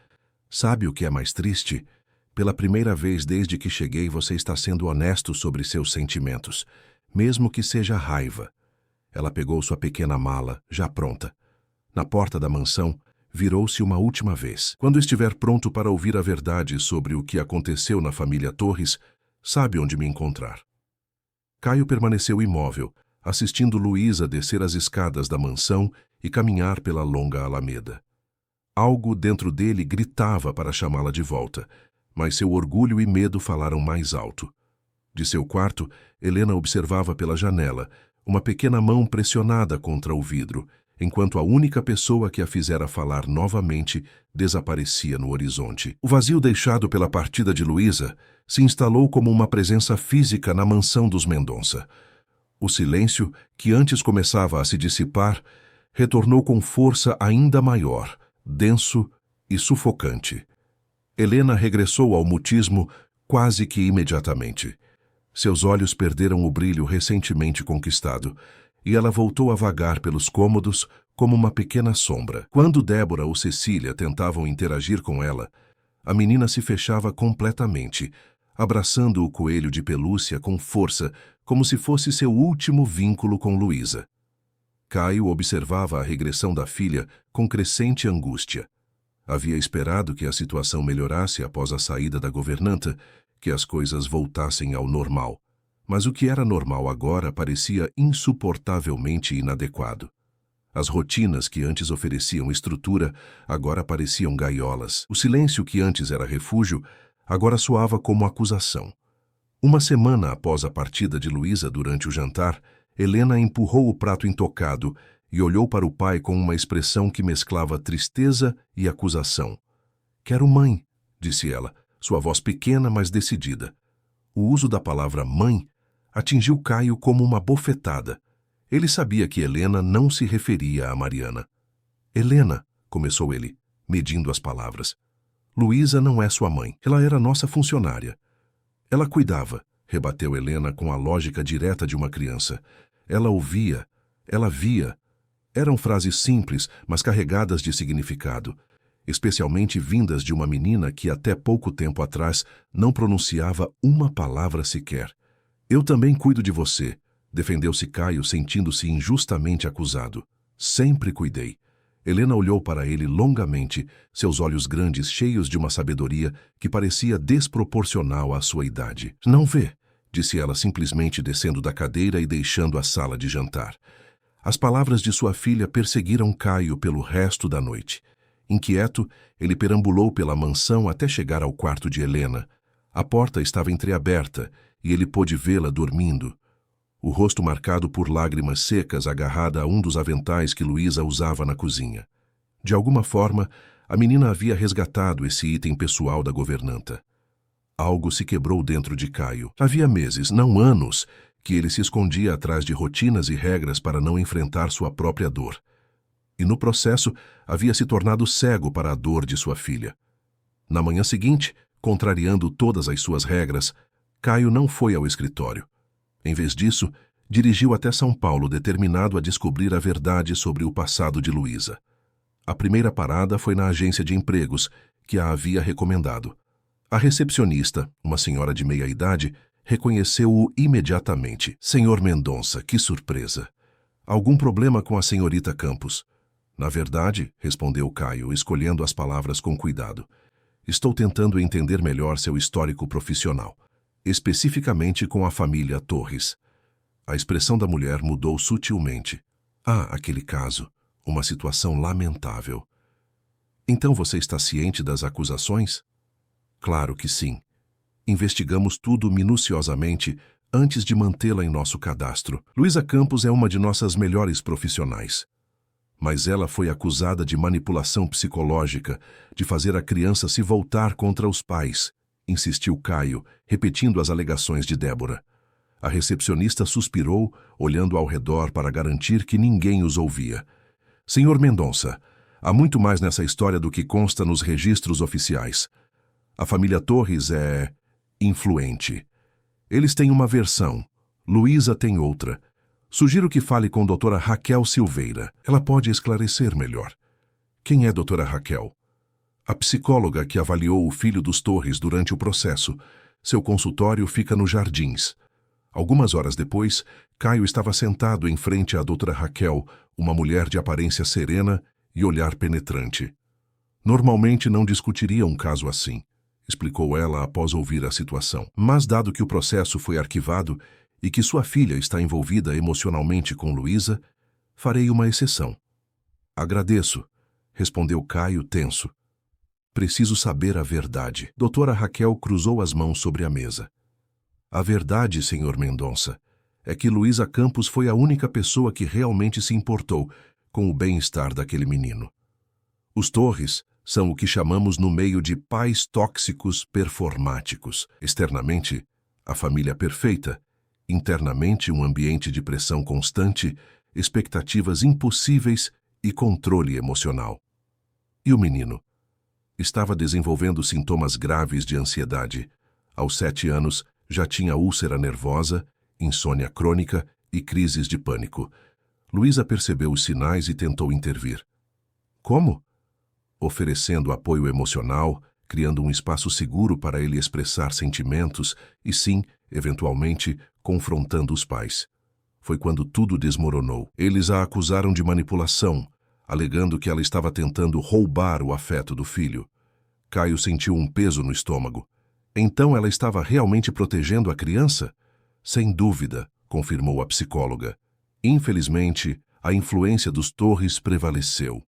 Sabe o que é mais triste? Pela primeira vez desde que cheguei você está sendo honesto sobre seus sentimentos, mesmo que seja raiva. Ela pegou sua pequena mala, já pronta. Na porta da mansão, virou-se uma última vez. Quando estiver pronto para ouvir a verdade sobre o que aconteceu na família Torres, sabe onde me encontrar. Caio permaneceu imóvel, assistindo Luísa descer as escadas da mansão e caminhar pela longa alameda. Algo dentro dele gritava para chamá-la de volta, mas seu orgulho e medo falaram mais alto. De seu quarto, Helena observava pela janela, uma pequena mão pressionada contra o vidro, enquanto a única pessoa que a fizera falar novamente desaparecia no horizonte. O vazio deixado pela partida de Luísa se instalou como uma presença física na mansão dos Mendonça. O silêncio, que antes começava a se dissipar, retornou com força ainda maior, denso e sufocante. Helena regressou ao mutismo quase que imediatamente. Seus olhos perderam o brilho recentemente conquistado, e ela voltou a vagar pelos cômodos como uma pequena sombra. Quando Débora ou Cecília tentavam interagir com ela, a menina se fechava completamente, abraçando o coelho de pelúcia com força, como se fosse seu último vínculo com Luísa. Caio observava a regressão da filha com crescente angústia. Havia esperado que a situação melhorasse após a saída da governanta, que as coisas voltassem ao normal. Mas o que era normal agora parecia insuportavelmente inadequado. As rotinas que antes ofereciam estrutura agora pareciam gaiolas. O silêncio que antes era refúgio agora soava como acusação. Uma semana após a partida de Luísa durante o jantar, Helena empurrou o prato intocado e olhou para o pai com uma expressão que mesclava tristeza e acusação. "Quero mãe", disse ela, sua voz pequena, mas decidida. O uso da palavra mãe atingiu Caio como uma bofetada. Ele sabia que Helena não se referia a Mariana. "Helena", começou ele, medindo as palavras. "Luísa não é sua mãe. Ela era nossa funcionária." "Ela cuidava", rebateu Helena com a lógica direta de uma criança. "Ela ouvia, ela via." Eram frases simples, mas carregadas de significado, especialmente vindas de uma menina que até pouco tempo atrás não pronunciava uma palavra sequer. "Eu também cuido de você", defendeu-se Caio, sentindo-se injustamente acusado. "Sempre cuidei." Helena olhou para ele longamente, seus olhos grandes cheios de uma sabedoria que parecia desproporcional à sua idade. "Não vê?", disse ela simplesmente descendo da cadeira e deixando a sala de jantar. As palavras de sua filha perseguiram Caio pelo resto da noite. Inquieto, ele perambulou pela mansão até chegar ao quarto de Helena. A porta estava entreaberta e ele pôde vê-la dormindo. O rosto marcado por lágrimas secas agarrada a um dos aventais que Luísa usava na cozinha. De alguma forma, a menina havia resgatado esse item pessoal da governanta. Algo se quebrou dentro de Caio. Havia meses, não anos, que ele se escondia atrás de rotinas e regras para não enfrentar sua própria dor. E no processo, havia se tornado cego para a dor de sua filha. Na manhã seguinte, Contrariando todas as suas regras, Caio não foi ao escritório. Em vez disso, dirigiu até São Paulo determinado a descobrir a verdade sobre o passado de Luísa. A primeira parada foi na agência de empregos, que a havia recomendado. A recepcionista, uma senhora de meia idade, reconheceu-o imediatamente. Senhor Mendonça, que surpresa! Algum problema com a senhorita Campos? Na verdade, respondeu Caio, escolhendo as palavras com cuidado. Estou tentando entender melhor seu histórico profissional, especificamente com a família Torres. A expressão da mulher mudou sutilmente. Ah, aquele caso. Uma situação lamentável. Então você está ciente das acusações? Claro que sim. Investigamos tudo minuciosamente antes de mantê-la em nosso cadastro. Luísa Campos é uma de nossas melhores profissionais. Mas ela foi acusada de manipulação psicológica, de fazer a criança se voltar contra os pais, insistiu Caio, repetindo as alegações de Débora. A recepcionista suspirou, olhando ao redor para garantir que ninguém os ouvia. Senhor Mendonça, há muito mais nessa história do que consta nos registros oficiais. A família Torres é influente. Eles têm uma versão, Luísa tem outra. Sugiro que fale com doutora Raquel Silveira. Ela pode esclarecer melhor. Quem é doutora Raquel? A psicóloga que avaliou o filho dos Torres durante o processo. Seu consultório fica nos Jardins. Algumas horas depois, Caio estava sentado em frente à doutora Raquel, uma mulher de aparência serena e olhar penetrante. Normalmente não discutiria um caso assim, explicou ela após ouvir a situação. Mas dado que o processo foi arquivado e que sua filha está envolvida emocionalmente com Luísa, farei uma exceção. Agradeço, respondeu Caio tenso. Preciso saber a verdade. Doutora Raquel cruzou as mãos sobre a mesa. A verdade, senhor Mendonça, é que Luísa Campos foi a única pessoa que realmente se importou com o bem-estar daquele menino. Os Torres são o que chamamos no meio de pais tóxicos performáticos. Externamente, a família perfeita. Internamente, um ambiente de pressão constante, expectativas impossíveis e controle emocional. E o menino? Estava desenvolvendo sintomas graves de ansiedade. Aos 7 anos, já tinha úlcera nervosa, insônia crônica e crises de pânico. Luísa percebeu os sinais e tentou intervir. Como? Oferecendo apoio emocional, criando um espaço seguro para ele expressar sentimentos e, sim, eventualmente, confrontando os pais. Foi quando tudo desmoronou. Eles a acusaram de manipulação, alegando que ela estava tentando roubar o afeto do filho. Caio sentiu um peso no estômago. Então ela estava realmente protegendo a criança? Sem dúvida, confirmou a psicóloga. Infelizmente, a influência dos Torres prevaleceu.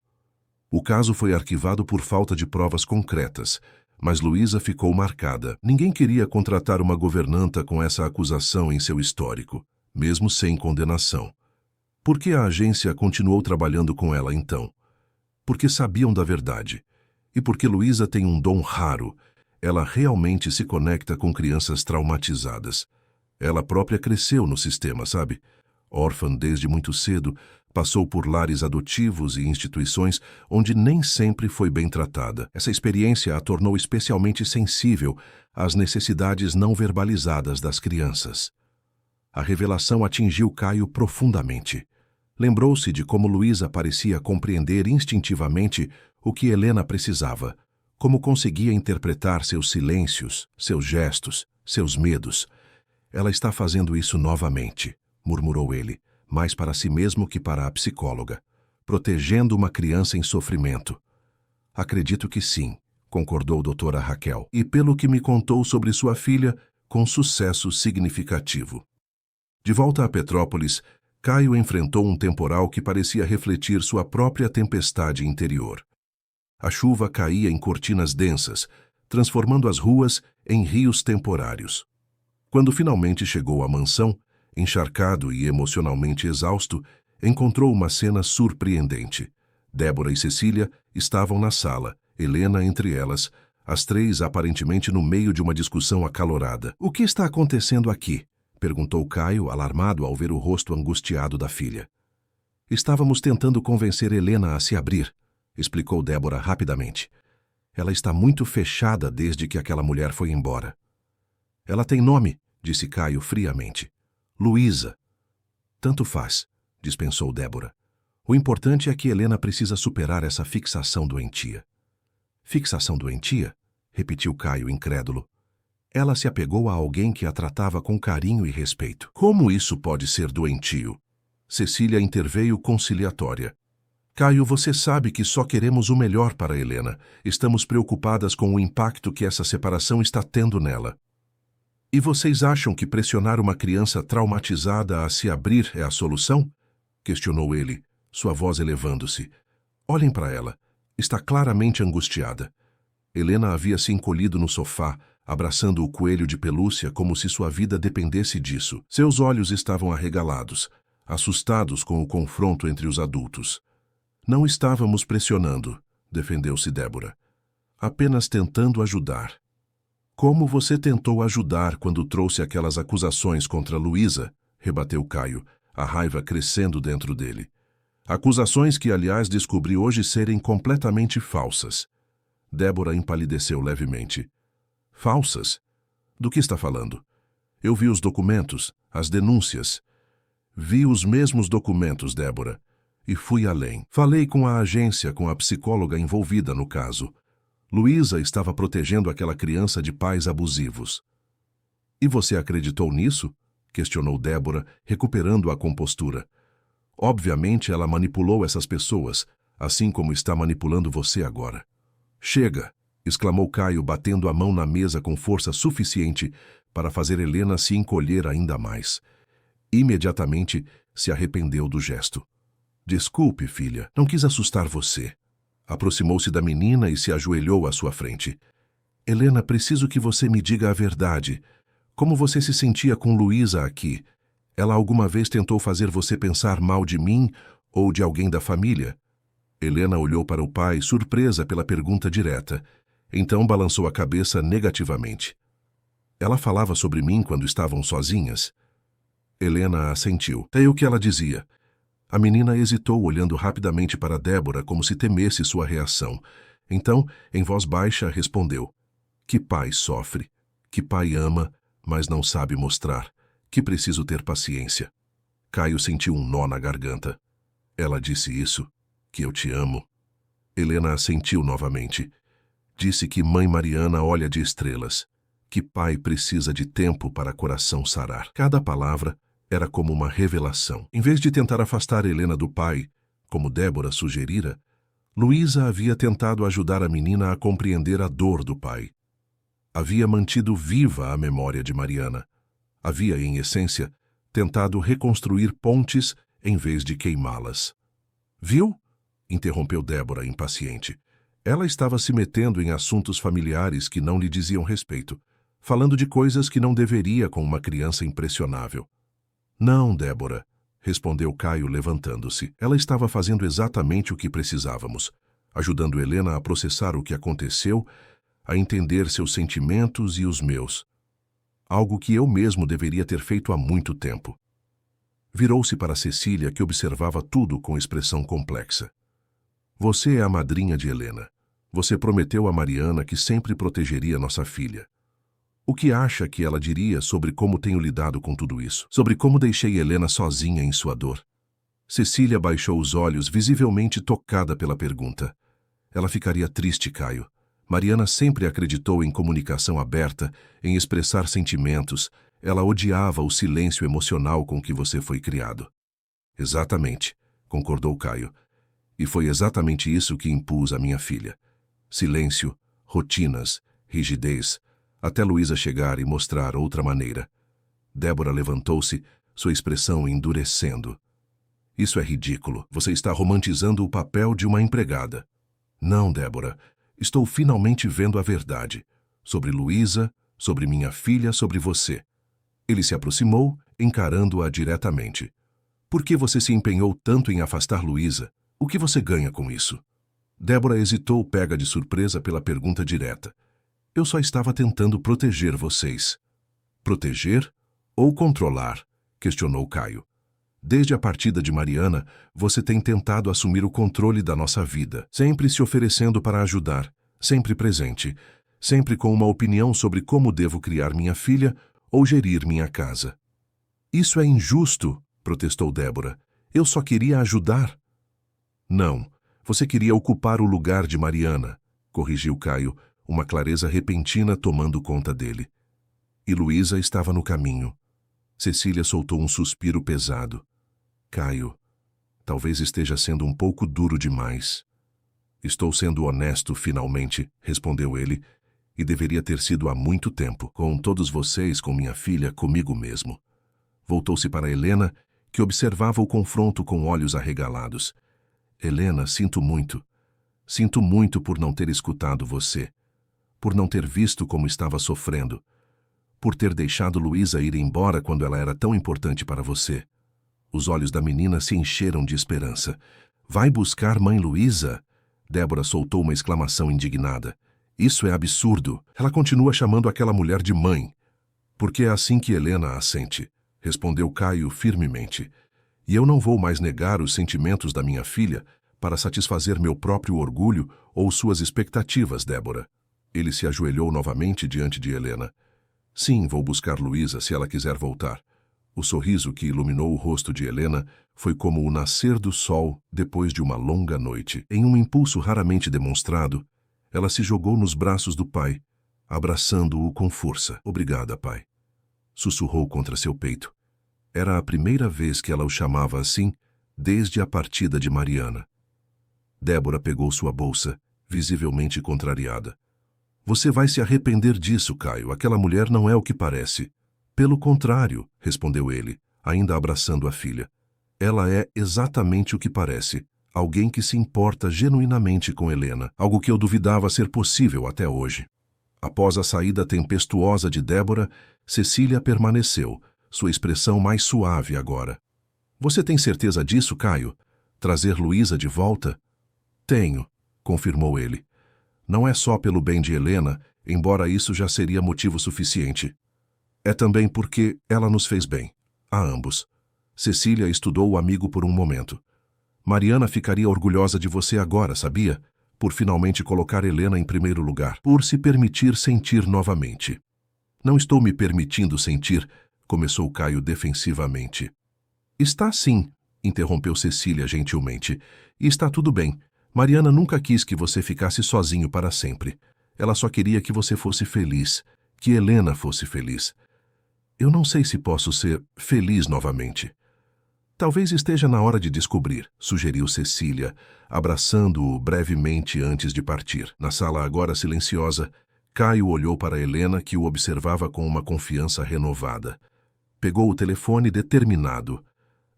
O caso foi arquivado por falta de provas concretas, mas Luísa ficou marcada. Ninguém queria contratar uma governanta com essa acusação em seu histórico, mesmo sem condenação. Por que a agência continuou trabalhando com ela então? Porque sabiam da verdade. E porque Luísa tem um dom raro. Ela realmente se conecta com crianças traumatizadas. Ela própria cresceu no sistema, sabe? Órfã desde muito cedo, passou por lares adotivos e instituições onde nem sempre foi bem tratada. Essa experiência a tornou especialmente sensível às necessidades não verbalizadas das crianças. A revelação atingiu Caio profundamente. Lembrou-se de como Luísa parecia compreender instintivamente o que Helena precisava, como conseguia interpretar seus silêncios, seus gestos, seus medos. Ela está fazendo isso novamente, murmurou ele, mais para si mesmo que para a psicóloga, protegendo uma criança em sofrimento. Acredito que sim, concordou doutora Raquel, e pelo que me contou sobre sua filha, com sucesso significativo. De volta a Petrópolis, Caio enfrentou um temporal que parecia refletir sua própria tempestade interior. A chuva caía em cortinas densas, transformando as ruas em rios temporários. Quando finalmente chegou à mansão, encharcado e emocionalmente exausto, encontrou uma cena surpreendente. Débora e Cecília estavam na sala, Helena entre elas, as três aparentemente no meio de uma discussão acalorada. "O que está acontecendo aqui?" perguntou Caio, alarmado ao ver o rosto angustiado da filha. "Estávamos tentando convencer Helena a se abrir", explicou Débora rapidamente. Ela está muito fechada desde que aquela mulher foi embora. Ela tem nome, disse Caio friamente. Luísa. Tanto faz, dispensou Débora. O importante é que Helena precisa superar essa fixação doentia. Fixação doentia? Repetiu Caio incrédulo. Ela se apegou a alguém que a tratava com carinho e respeito. Como isso pode ser doentio? Cecília interveio conciliatória. Caio, você sabe que só queremos o melhor para Helena. Estamos preocupadas com o impacto que essa separação está tendo nela. E vocês acham que pressionar uma criança traumatizada a se abrir é a solução? Questionou ele, sua voz elevando-se. Olhem para ela. Está claramente angustiada. Helena havia se encolhido no sofá, abraçando o coelho de pelúcia como se sua vida dependesse disso. Seus olhos estavam arregalados, assustados com o confronto entre os adultos. Não estávamos pressionando, defendeu-se Débora. Apenas tentando ajudar. Como você tentou ajudar quando trouxe aquelas acusações contra Luísa? Rebateu Caio, a raiva crescendo dentro dele. Acusações que, aliás, descobri hoje serem completamente falsas. Débora empalideceu levemente. Falsas? Do que está falando? Eu vi os documentos, as denúncias. Vi os mesmos documentos, Débora. E fui além. Falei com a agência, com a psicóloga envolvida no caso. Luísa estava protegendo aquela criança de pais abusivos. E você acreditou nisso? Questionou Débora, recuperando a compostura. Obviamente ela manipulou essas pessoas, assim como está manipulando você agora. Chega! Exclamou Caio, batendo a mão na mesa com força suficiente para fazer Helena se encolher ainda mais. Imediatamente se arrependeu do gesto. Desculpe, filha, não quis assustar você. Aproximou-se da menina e se ajoelhou à sua frente. Helena, preciso que você me diga a verdade. Como você se sentia com Luísa aqui? Ela alguma vez tentou fazer você pensar mal de mim ou de alguém da família? Helena olhou para o pai, surpresa pela pergunta direta. Então balançou a cabeça negativamente. Ela falava sobre mim quando estavam sozinhas? Helena assentiu. É o que ela dizia. A menina hesitou, olhando rapidamente para Débora como se temesse sua reação. Então, em voz baixa, respondeu. Que pai sofre, que pai ama, mas não sabe mostrar, que preciso ter paciência. Caio sentiu um nó na garganta. Ela disse isso, que eu te amo. Helena assentiu novamente. Disse que mãe Mariana olha de estrelas, que pai precisa de tempo para coração sarar. Cada palavra era como uma revelação. Em vez de tentar afastar Helena do pai, como Débora sugerira, Luísa havia tentado ajudar a menina a compreender a dor do pai. Havia mantido viva a memória de Mariana. Havia, em essência, tentado reconstruir pontes em vez de queimá-las. Viu? Interrompeu Débora, impaciente. Ela estava se metendo em assuntos familiares que não lhe diziam respeito, falando de coisas que não deveria com uma criança impressionável. Não, Débora, respondeu Caio, levantando-se. Ela estava fazendo exatamente o que precisávamos, ajudando Helena a processar o que aconteceu, a entender seus sentimentos e os meus. Algo que eu mesmo deveria ter feito há muito tempo. Virou-se para Cecília, que observava tudo com expressão complexa. Você é a madrinha de Helena. Você prometeu a Mariana que sempre protegeria nossa filha. O que acha que ela diria sobre como tenho lidado com tudo isso? Sobre como deixei Helena sozinha em sua dor? Cecília baixou os olhos, visivelmente tocada pela pergunta. Ela ficaria triste, Caio. Mariana sempre acreditou em comunicação aberta, em expressar sentimentos. Ela odiava o silêncio emocional com que você foi criado. Exatamente, concordou Caio. E foi exatamente isso que impus à minha filha. Silêncio, rotinas, rigidez, até Luísa chegar e mostrar outra maneira. Débora levantou-se, sua expressão endurecendo. Isso é ridículo. Você está romantizando o papel de uma empregada. Não, Débora. Estou finalmente vendo a verdade. Sobre Luísa, sobre minha filha, sobre você. Ele se aproximou, encarando-a diretamente. Por que você se empenhou tanto em afastar Luísa? O que você ganha com isso? Débora hesitou, pega de surpresa pela pergunta direta. Eu só estava tentando proteger vocês. Proteger ou controlar? Questionou Caio. Desde a partida de Mariana, você tem tentado assumir o controle da nossa vida, sempre se oferecendo para ajudar, sempre presente, sempre com uma opinião sobre como devo criar minha filha ou gerir minha casa. Isso é injusto, protestou Débora. Eu só queria ajudar. Não, você queria ocupar o lugar de Mariana, corrigiu Caio, uma clareza repentina tomando conta dele. E Luísa estava no caminho. Cecília soltou um suspiro pesado. Caio, talvez esteja sendo um pouco duro demais. Estou sendo honesto, finalmente, respondeu ele, e deveria ter sido há muito tempo, com todos vocês, com minha filha, comigo mesmo. Voltou-se para Helena, que observava o confronto com olhos arregalados. Helena, sinto muito. Sinto muito por não ter escutado você, por não ter visto como estava sofrendo, por ter deixado Luísa ir embora quando ela era tão importante para você. Os olhos da menina se encheram de esperança. Vai buscar mãe Luísa? Débora soltou uma exclamação indignada. Isso é absurdo. Ela continua chamando aquela mulher de mãe. Porque é assim que Helena a sente, respondeu Caio firmemente. E eu não vou mais negar os sentimentos da minha filha para satisfazer meu próprio orgulho ou suas expectativas, Débora. Ele se ajoelhou novamente diante de Helena. Sim, vou buscar Luísa se ela quiser voltar. O sorriso que iluminou o rosto de Helena foi como o nascer do sol depois de uma longa noite. Em um impulso raramente demonstrado, ela se jogou nos braços do pai, abraçando-o com força. Obrigada, pai. Sussurrou contra seu peito. Era a primeira vez que ela o chamava assim desde a partida de Mariana. Débora pegou sua bolsa, visivelmente contrariada. Você vai se arrepender disso, Caio. Aquela mulher não é o que parece. Pelo contrário, respondeu ele, ainda abraçando a filha. Ela é exatamente o que parece. Alguém que se importa genuinamente com Helena, algo que eu duvidava ser possível até hoje. Após a saída tempestuosa de Débora, Cecília permaneceu, sua expressão mais suave agora. Você tem certeza disso, Caio? Trazer Luísa de volta? Tenho, confirmou ele. Não é só pelo bem de Helena, embora isso já seria motivo suficiente. É também porque ela nos fez bem, a ambos. Cecília estudou o amigo por um momento. Mariana ficaria orgulhosa de você agora, sabia? Por finalmente colocar Helena em primeiro lugar, por se permitir sentir novamente. Não estou me permitindo sentir, começou Caio defensivamente. Está sim, interrompeu Cecília gentilmente. E está tudo bem. Mariana nunca quis que você ficasse sozinho para sempre. Ela só queria que você fosse feliz, que Helena fosse feliz. Eu não sei se posso ser feliz novamente. Talvez esteja na hora de descobrir, sugeriu Cecília, abraçando-o brevemente antes de partir. Na sala agora silenciosa, Caio olhou para Helena, que o observava com uma confiança renovada. Pegou o telefone determinado.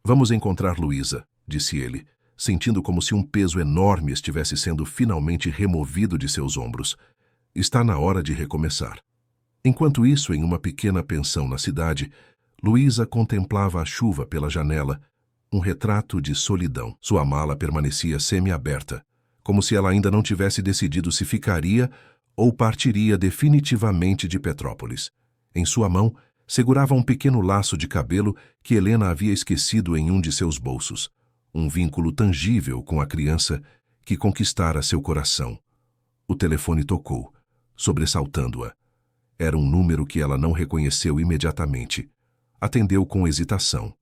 Vamos encontrar Luísa, disse ele, sentindo como se um peso enorme estivesse sendo finalmente removido de seus ombros. Está na hora de recomeçar. Enquanto isso, em uma pequena pensão na cidade, Luísa contemplava a chuva pela janela, um retrato de solidão. Sua mala permanecia semi-aberta, como se ela ainda não tivesse decidido se ficaria ou partiria definitivamente de Petrópolis. Em sua mão, segurava um pequeno laço de cabelo que Helena havia esquecido em um de seus bolsos, um vínculo tangível com a criança que conquistara seu coração. O telefone tocou, sobressaltando-a. Era um número que ela não reconheceu imediatamente. Atendeu com hesitação.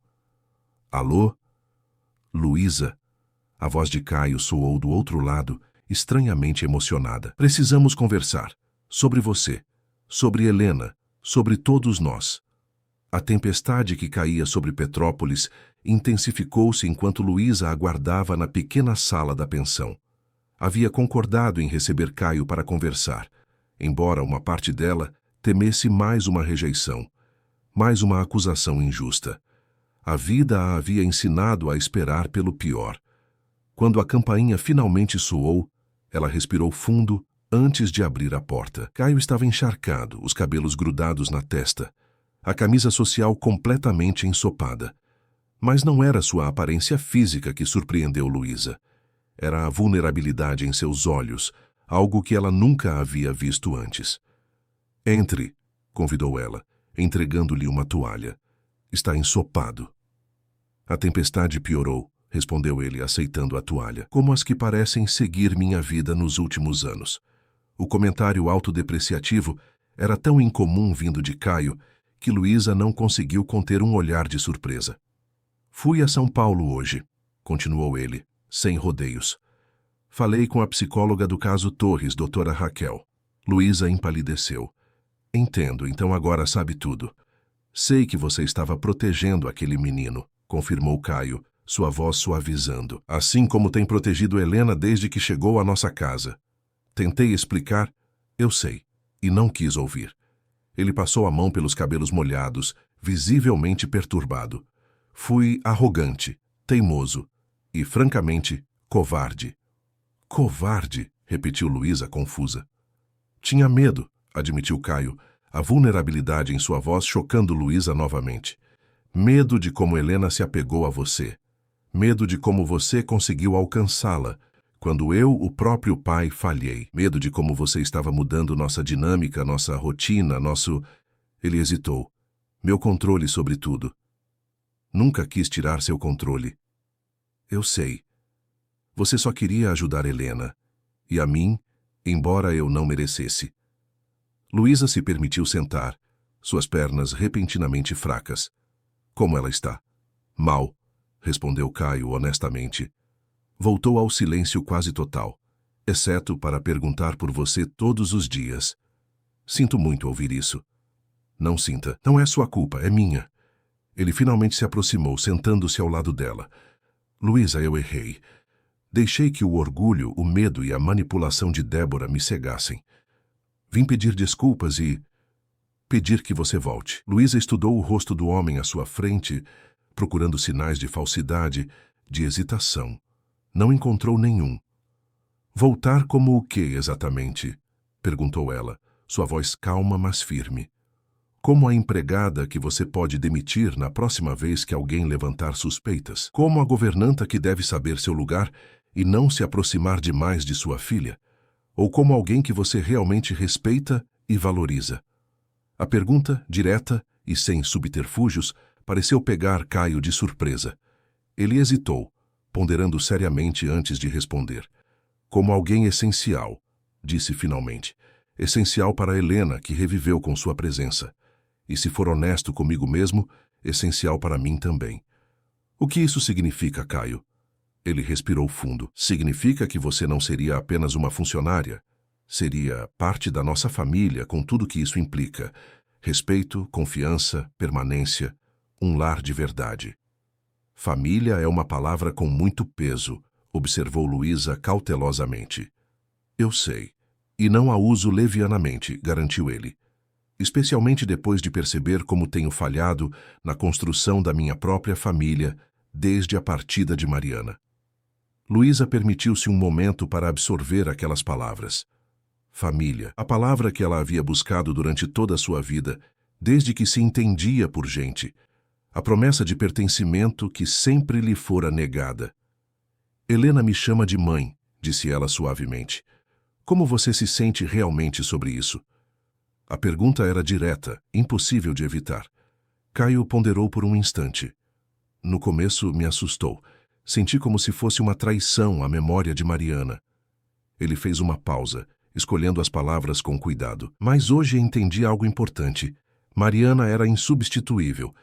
Alô? Luísa? A voz de Caio soou do outro lado, estranhamente emocionada. Precisamos conversar. Sobre você. Sobre Helena. Sobre todos nós. A tempestade que caía sobre Petrópolis intensificou-se enquanto Luísa aguardava na pequena sala da pensão. Havia concordado em receber Caio para conversar, embora uma parte dela temesse mais uma rejeição, mais uma acusação injusta. A vida a havia ensinado a esperar pelo pior. Quando a campainha finalmente soou, ela respirou fundo antes de abrir a porta. Caio estava encharcado, os cabelos grudados na testa, a camisa social completamente ensopada. Mas não era sua aparência física que surpreendeu Luísa. Era a vulnerabilidade em seus olhos, algo que ela nunca havia visto antes. Entre, convidou ela, entregando-lhe uma toalha. Está ensopado. A tempestade piorou, respondeu ele, aceitando a toalha, como as que parecem seguir minha vida nos últimos anos. O comentário autodepreciativo era tão incomum vindo de Caio que Luísa não conseguiu conter um olhar de surpresa. Fui a São Paulo hoje, continuou ele, sem rodeios. Falei com a psicóloga do caso Torres, doutora Raquel. Luísa empalideceu. Entendo, então agora sabe tudo. Sei que você estava protegendo aquele menino, confirmou Caio, sua voz suavizando. Assim como tem protegido Helena desde que chegou à nossa casa. Tentei explicar, eu sei, e não quis ouvir. Ele passou a mão pelos cabelos molhados, visivelmente perturbado. Fui arrogante, teimoso e, francamente, covarde. Covarde, repetiu Luísa confusa. Tinha medo, admitiu Caio, a vulnerabilidade em sua voz chocando Luísa novamente. Medo de como Helena se apegou a você. Medo de como você conseguiu alcançá-la, quando eu, o próprio pai, falhei. Medo de como você estava mudando nossa dinâmica, nossa rotina, nosso... Ele hesitou. Meu controle sobre tudo. Nunca quis tirar seu controle. Eu sei. Você só queria ajudar Helena. E a mim, embora eu não merecesse. Luísa se permitiu sentar, suas pernas repentinamente fracas. Como ela está? Mal, respondeu Caio honestamente. Voltou ao silêncio quase total, exceto para perguntar por você todos os dias. Sinto muito ouvir isso. Não sinta, não é sua culpa, é minha. Ele finalmente se aproximou, sentando-se ao lado dela. Luísa, eu errei. Deixei que o orgulho, o medo e a manipulação de Débora me cegassem. Vim pedir desculpas e... pedir que você volte. Luísa estudou o rosto do homem à sua frente, procurando sinais de falsidade, de hesitação. Não encontrou nenhum. Voltar como o que, exatamente? Perguntou ela, sua voz calma, mas firme. Como a empregada que você pode demitir na próxima vez que alguém levantar suspeitas? Como a governanta que deve saber seu lugar e não se aproximar demais de sua filha? Ou como alguém que você realmente respeita e valoriza? A pergunta, direta e sem subterfúgios, pareceu pegar Caio de surpresa. Ele hesitou, ponderando seriamente antes de responder. Como alguém essencial, disse finalmente. Essencial para Helena, que reviveu com sua presença. E se for honesto comigo mesmo, essencial para mim também. O que isso significa, Caio? Ele respirou fundo. Significa que você não seria apenas uma funcionária. Seria parte da nossa família, com tudo que isso implica. Respeito, confiança, permanência, um lar de verdade. Família é uma palavra com muito peso, observou Luísa cautelosamente. Eu sei. E não a uso levianamente, garantiu ele. Especialmente depois de perceber como tenho falhado na construção da minha própria família desde a partida de Mariana. Luísa permitiu-se um momento para absorver aquelas palavras. Família, a palavra que ela havia buscado durante toda a sua vida, desde que se entendia por gente. A promessa de pertencimento que sempre lhe fora negada. Helena me chama de mãe, disse ela suavemente. Como você se sente realmente sobre isso? A pergunta era direta, impossível de evitar. Caio ponderou por um instante. No começo me assustou. Senti como se fosse uma traição à memória de Mariana. Ele fez uma pausa, escolhendo as palavras com cuidado. Mas hoje entendi algo importante. Mariana era insubstituível.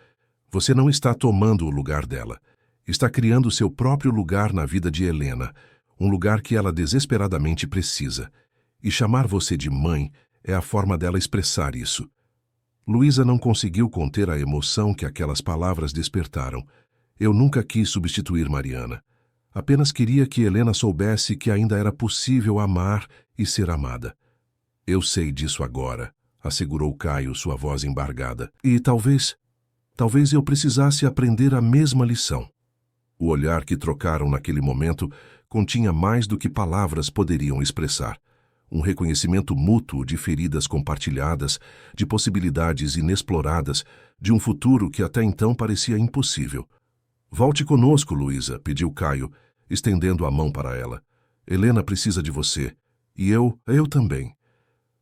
Você não está tomando o lugar dela. Está criando seu próprio lugar na vida de Helena, um lugar que ela desesperadamente precisa. E chamar você de mãe é a forma dela expressar isso. Luísa não conseguiu conter a emoção que aquelas palavras despertaram. Eu nunca quis substituir Mariana. Apenas queria que Helena soubesse que ainda era possível amar e ser amada. Eu sei disso agora, assegurou Caio, sua voz embargada. E talvez eu precisasse aprender a mesma lição. O olhar que trocaram naquele momento continha mais do que palavras poderiam expressar. Um reconhecimento mútuo de feridas compartilhadas, de possibilidades inexploradas, de um futuro que até então parecia impossível. Volte conosco, Luísa, pediu Caio, estendendo a mão para ela. Helena precisa de você. E eu também.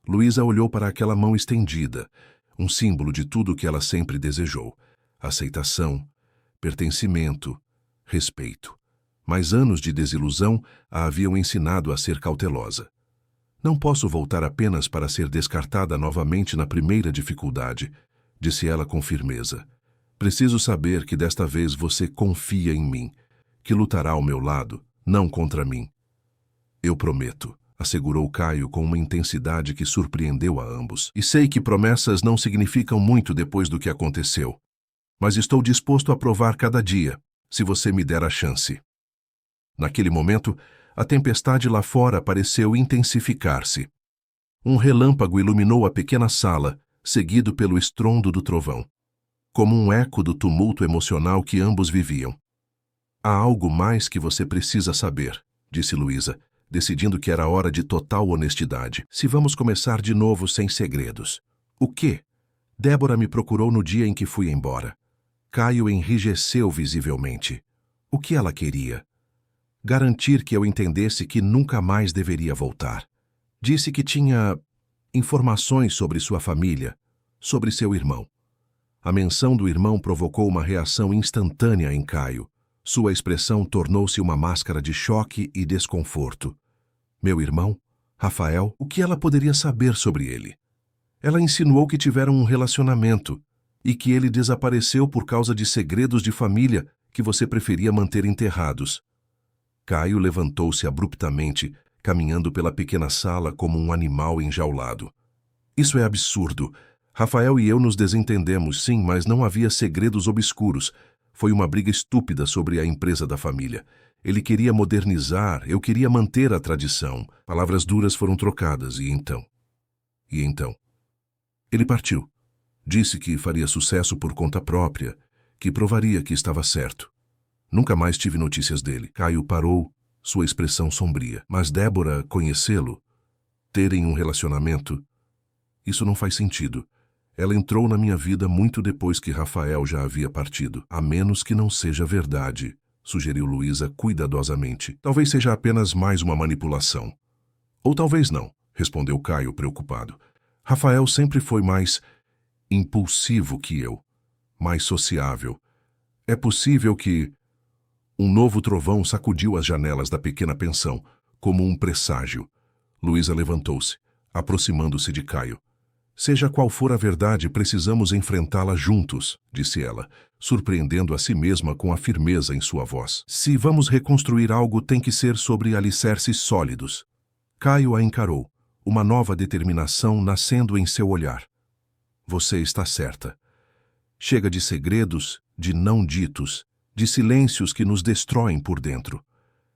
Luísa olhou para aquela mão estendida, um símbolo de tudo o que ela sempre desejou. Aceitação, pertencimento, respeito. Mas anos de desilusão a haviam ensinado a ser cautelosa. Não posso voltar apenas para ser descartada novamente na primeira dificuldade, disse ela com firmeza. Preciso saber que desta vez você confia em mim, que lutará ao meu lado, não contra mim. Eu prometo, assegurou Caio com uma intensidade que surpreendeu a ambos. E sei que promessas não significam muito depois do que aconteceu. Mas estou disposto a provar cada dia, se você me der a chance. Naquele momento, a tempestade lá fora pareceu intensificar-se. Um relâmpago iluminou a pequena sala, seguido pelo estrondo do trovão, como um eco do tumulto emocional que ambos viviam. Há algo mais que você precisa saber, disse Luísa, decidindo que era hora de total honestidade. Se vamos começar de novo sem segredos. O quê? Débora me procurou no dia em que fui embora. Caio enrijeceu visivelmente. O que ela queria? Garantir que eu entendesse que nunca mais deveria voltar. Disse que tinha informações sobre sua família, sobre seu irmão. A menção do irmão provocou uma reação instantânea em Caio. Sua expressão tornou-se uma máscara de choque e desconforto. Meu irmão? Rafael? O que ela poderia saber sobre ele? Ela insinuou que tiveram um relacionamento e que ele desapareceu por causa de segredos de família que você preferia manter enterrados. Caio levantou-se abruptamente, caminhando pela pequena sala como um animal enjaulado. Isso é absurdo. Rafael e eu nos desentendemos, sim, mas não havia segredos obscuros. Foi uma briga estúpida sobre a empresa da família. Ele queria modernizar, eu queria manter a tradição. Palavras duras foram trocadas, e então? Ele partiu. Disse que faria sucesso por conta própria, que provaria que estava certo. Nunca mais tive notícias dele. Caio parou, sua expressão sombria. Mas Débora conhecê-lo? Terem um relacionamento? Isso não faz sentido. Ela entrou na minha vida muito depois que Rafael já havia partido. A menos que não seja verdade, sugeriu Luísa cuidadosamente. Talvez seja apenas mais uma manipulação. Ou talvez não, respondeu Caio preocupado. Rafael sempre foi mais impulsivo que eu, mais sociável. É possível que... Um novo trovão sacudiu as janelas da pequena pensão, como um presságio. Luísa levantou-se, aproximando-se de Caio. Seja qual for a verdade, precisamos enfrentá-la juntos, disse ela, surpreendendo a si mesma com a firmeza em sua voz. Se vamos reconstruir algo, tem que ser sobre alicerces sólidos. Caio a encarou, uma nova determinação nascendo em seu olhar. Você está certa. Chega de segredos, de não ditos, de silêncios que nos destroem por dentro.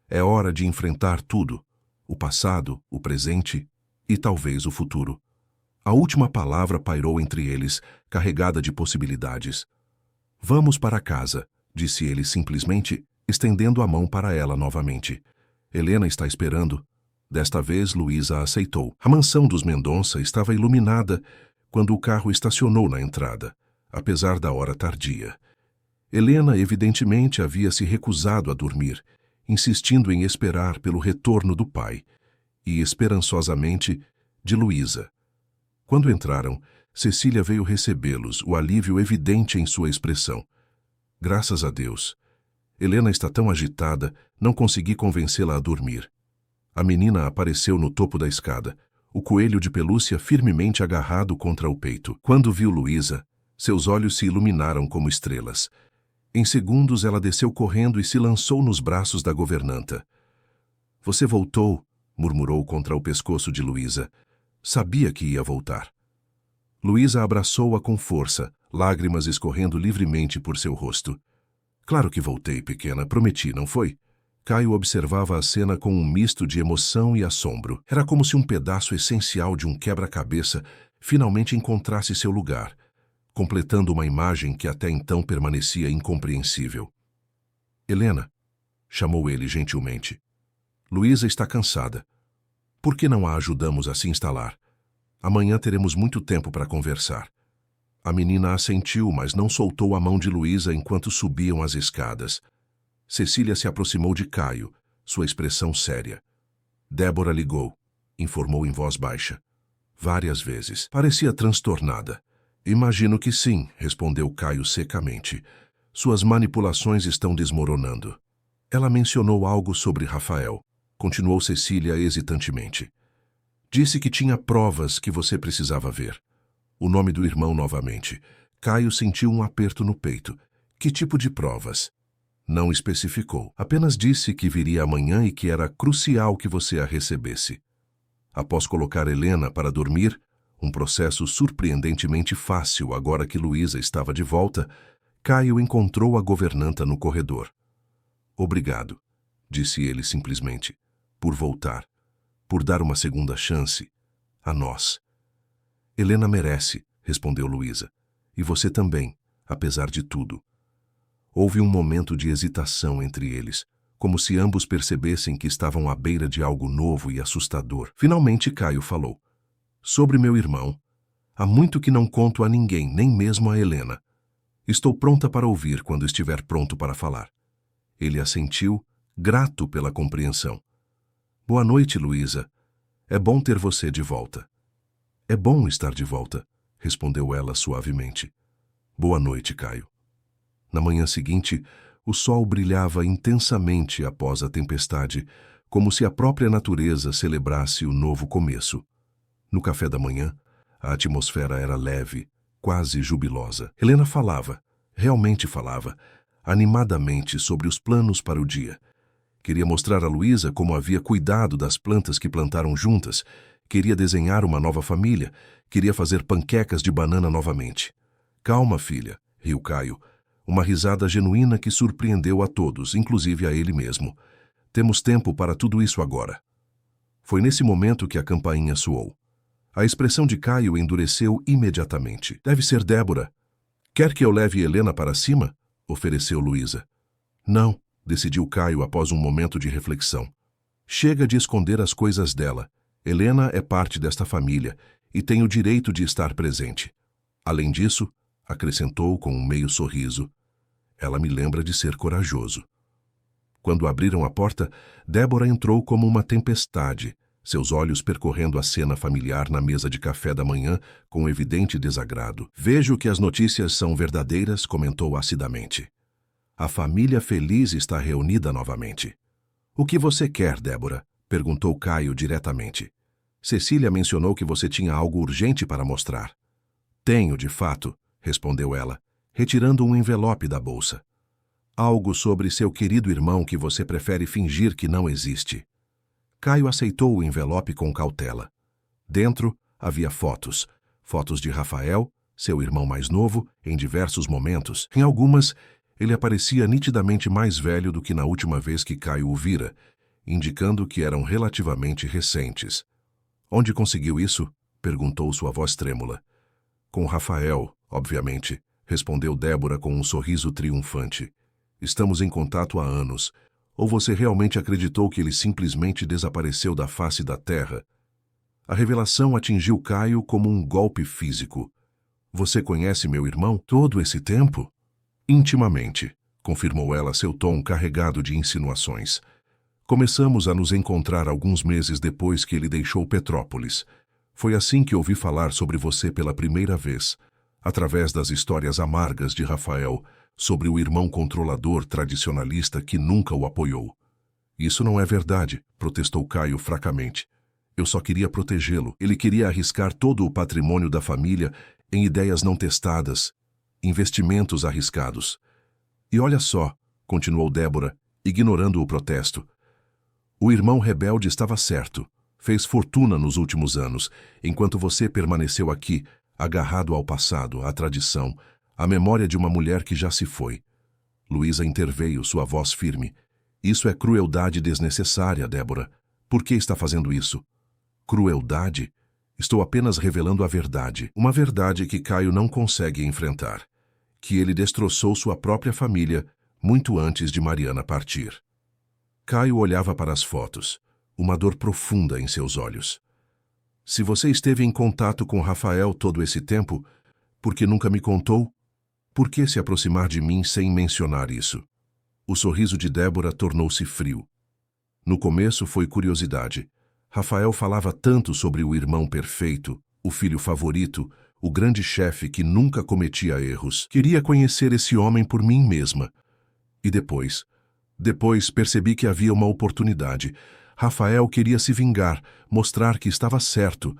É hora de enfrentar tudo, o passado, o presente e talvez o futuro. A última palavra pairou entre eles, carregada de possibilidades. Vamos para casa, disse ele simplesmente, estendendo a mão para ela novamente. Helena está esperando. Desta vez, Luísa aceitou. A mansão dos Mendonça estava iluminada quando o carro estacionou na entrada, apesar da hora tardia. Helena evidentemente havia se recusado a dormir, insistindo em esperar pelo retorno do pai, e esperançosamente de Luísa. Quando entraram, Cecília veio recebê-los, o alívio evidente em sua expressão. Graças a Deus. Helena está tão agitada, não consegui convencê-la a dormir. A menina apareceu no topo da escada, o coelho de pelúcia firmemente agarrado contra o peito. Quando viu Luísa, seus olhos se iluminaram como estrelas. Em segundos ela desceu correndo e se lançou nos braços da governanta. Você voltou, murmurou contra o pescoço de Luísa. Sabia que ia voltar. Luísa abraçou-a com força, lágrimas escorrendo livremente por seu rosto. Claro que voltei, pequena, prometi, não foi? Caio observava a cena com um misto de emoção e assombro. Era como se um pedaço essencial de um quebra-cabeça finalmente encontrasse seu lugar, completando uma imagem que até então permanecia incompreensível. Helena, chamou ele gentilmente. Luísa está cansada. Por que não a ajudamos a se instalar? Amanhã teremos muito tempo para conversar. A menina assentiu, mas não soltou a mão de Luísa enquanto subiam as escadas. Cecília se aproximou de Caio, sua expressão séria. Débora ligou, informou em voz baixa. Várias vezes. Parecia transtornada. Imagino que sim, respondeu Caio secamente. Suas manipulações estão desmoronando. Ela mencionou algo sobre Rafael. Continuou Cecília hesitantemente. Disse que tinha provas que você precisava ver. O nome do irmão novamente. Caio sentiu um aperto no peito. Que tipo de provas? Não especificou. Apenas disse que viria amanhã e que era crucial que você a recebesse. Após colocar Helena para dormir, um processo surpreendentemente fácil agora que Luísa estava de volta, Caio encontrou a governanta no corredor. Obrigado, disse ele simplesmente, por voltar, por dar uma segunda chance a nós. Helena merece, respondeu Luísa, e você também, apesar de tudo. Houve um momento de hesitação entre eles, como se ambos percebessem que estavam à beira de algo novo e assustador. Finalmente Caio falou. Sobre meu irmão, há muito que não conto a ninguém, nem mesmo a Helena. Estou pronta para ouvir quando estiver pronto para falar. Ele assentiu, grato pela compreensão. Boa noite, Luísa. É bom ter você de volta. É bom estar de volta, respondeu ela suavemente. Boa noite, Caio. Na manhã seguinte, o sol brilhava intensamente após a tempestade, como se a própria natureza celebrasse o novo começo. No café da manhã, a atmosfera era leve, quase jubilosa. Helena falava, realmente falava, animadamente sobre os planos para o dia. Queria mostrar a Luísa como havia cuidado das plantas que plantaram juntas, queria desenhar uma nova família, queria fazer panquecas de banana novamente. Calma, filha, riu Caio. Uma risada genuína que surpreendeu a todos, inclusive a ele mesmo. Temos tempo para tudo isso agora. Foi nesse momento que a campainha soou. A expressão de Caio endureceu imediatamente. Deve ser Débora. Quer que eu leve Helena para cima? Ofereceu Luísa. Não, decidiu Caio após um momento de reflexão. Chega de esconder as coisas dela. Helena é parte desta família e tem o direito de estar presente. Além disso, acrescentou com um meio sorriso, ela me lembra de ser corajoso. Quando abriram a porta, Débora entrou como uma tempestade, seus olhos percorrendo a cena familiar na mesa de café da manhã com evidente desagrado. Vejo que as notícias são verdadeiras, comentou acidamente. A família feliz está reunida novamente. O que você quer, Débora? Perguntou Caio diretamente. Cecília mencionou que você tinha algo urgente para mostrar. Tenho, de fato, respondeu ela, retirando um envelope da bolsa. Algo sobre seu querido irmão que você prefere fingir que não existe. Caio aceitou o envelope com cautela. Dentro havia fotos. Fotos de Rafael, seu irmão mais novo, em diversos momentos. Em algumas, ele aparecia nitidamente mais velho do que na última vez que Caio o vira, indicando que eram relativamente recentes. Onde conseguiu isso? Perguntou sua voz trêmula. Com Rafael, obviamente, respondeu Débora com um sorriso triunfante. Estamos em contato há anos. Ou você realmente acreditou que ele simplesmente desapareceu da face da terra? A revelação atingiu Caio como um golpe físico. Você conhece meu irmão todo esse tempo? Intimamente, confirmou ela, seu tom carregado de insinuações. Começamos a nos encontrar alguns meses depois que ele deixou Petrópolis. Foi assim que ouvi falar sobre você pela primeira vez, através das histórias amargas de Rafael sobre o irmão controlador tradicionalista que nunca o apoiou. Isso não é verdade, protestou Caio fracamente. Eu só queria protegê-lo. Ele queria arriscar todo o patrimônio da família em ideias não testadas, investimentos arriscados. E olha só, continuou Débora, ignorando o protesto. O irmão rebelde estava certo. Fez fortuna nos últimos anos, enquanto você permaneceu aqui, agarrado ao passado, à tradição, à memória de uma mulher que já se foi. Luísa interveio, sua voz firme. Isso é crueldade desnecessária, Débora. Por que está fazendo isso? Crueldade? Estou apenas revelando a verdade. Uma verdade que Caio não consegue enfrentar. Que ele destroçou sua própria família muito antes de Mariana partir. Caio olhava para as fotos, uma dor profunda em seus olhos. Se você esteve em contato com Rafael todo esse tempo, por que nunca me contou? Por que se aproximar de mim sem mencionar isso? O sorriso de Débora tornou-se frio. No começo foi curiosidade. Rafael falava tanto sobre o irmão perfeito, o filho favorito, o grande chefe que nunca cometia erros. Queria conhecer esse homem por mim mesma. E depois percebi que havia uma oportunidade. Rafael queria se vingar, mostrar que estava certo.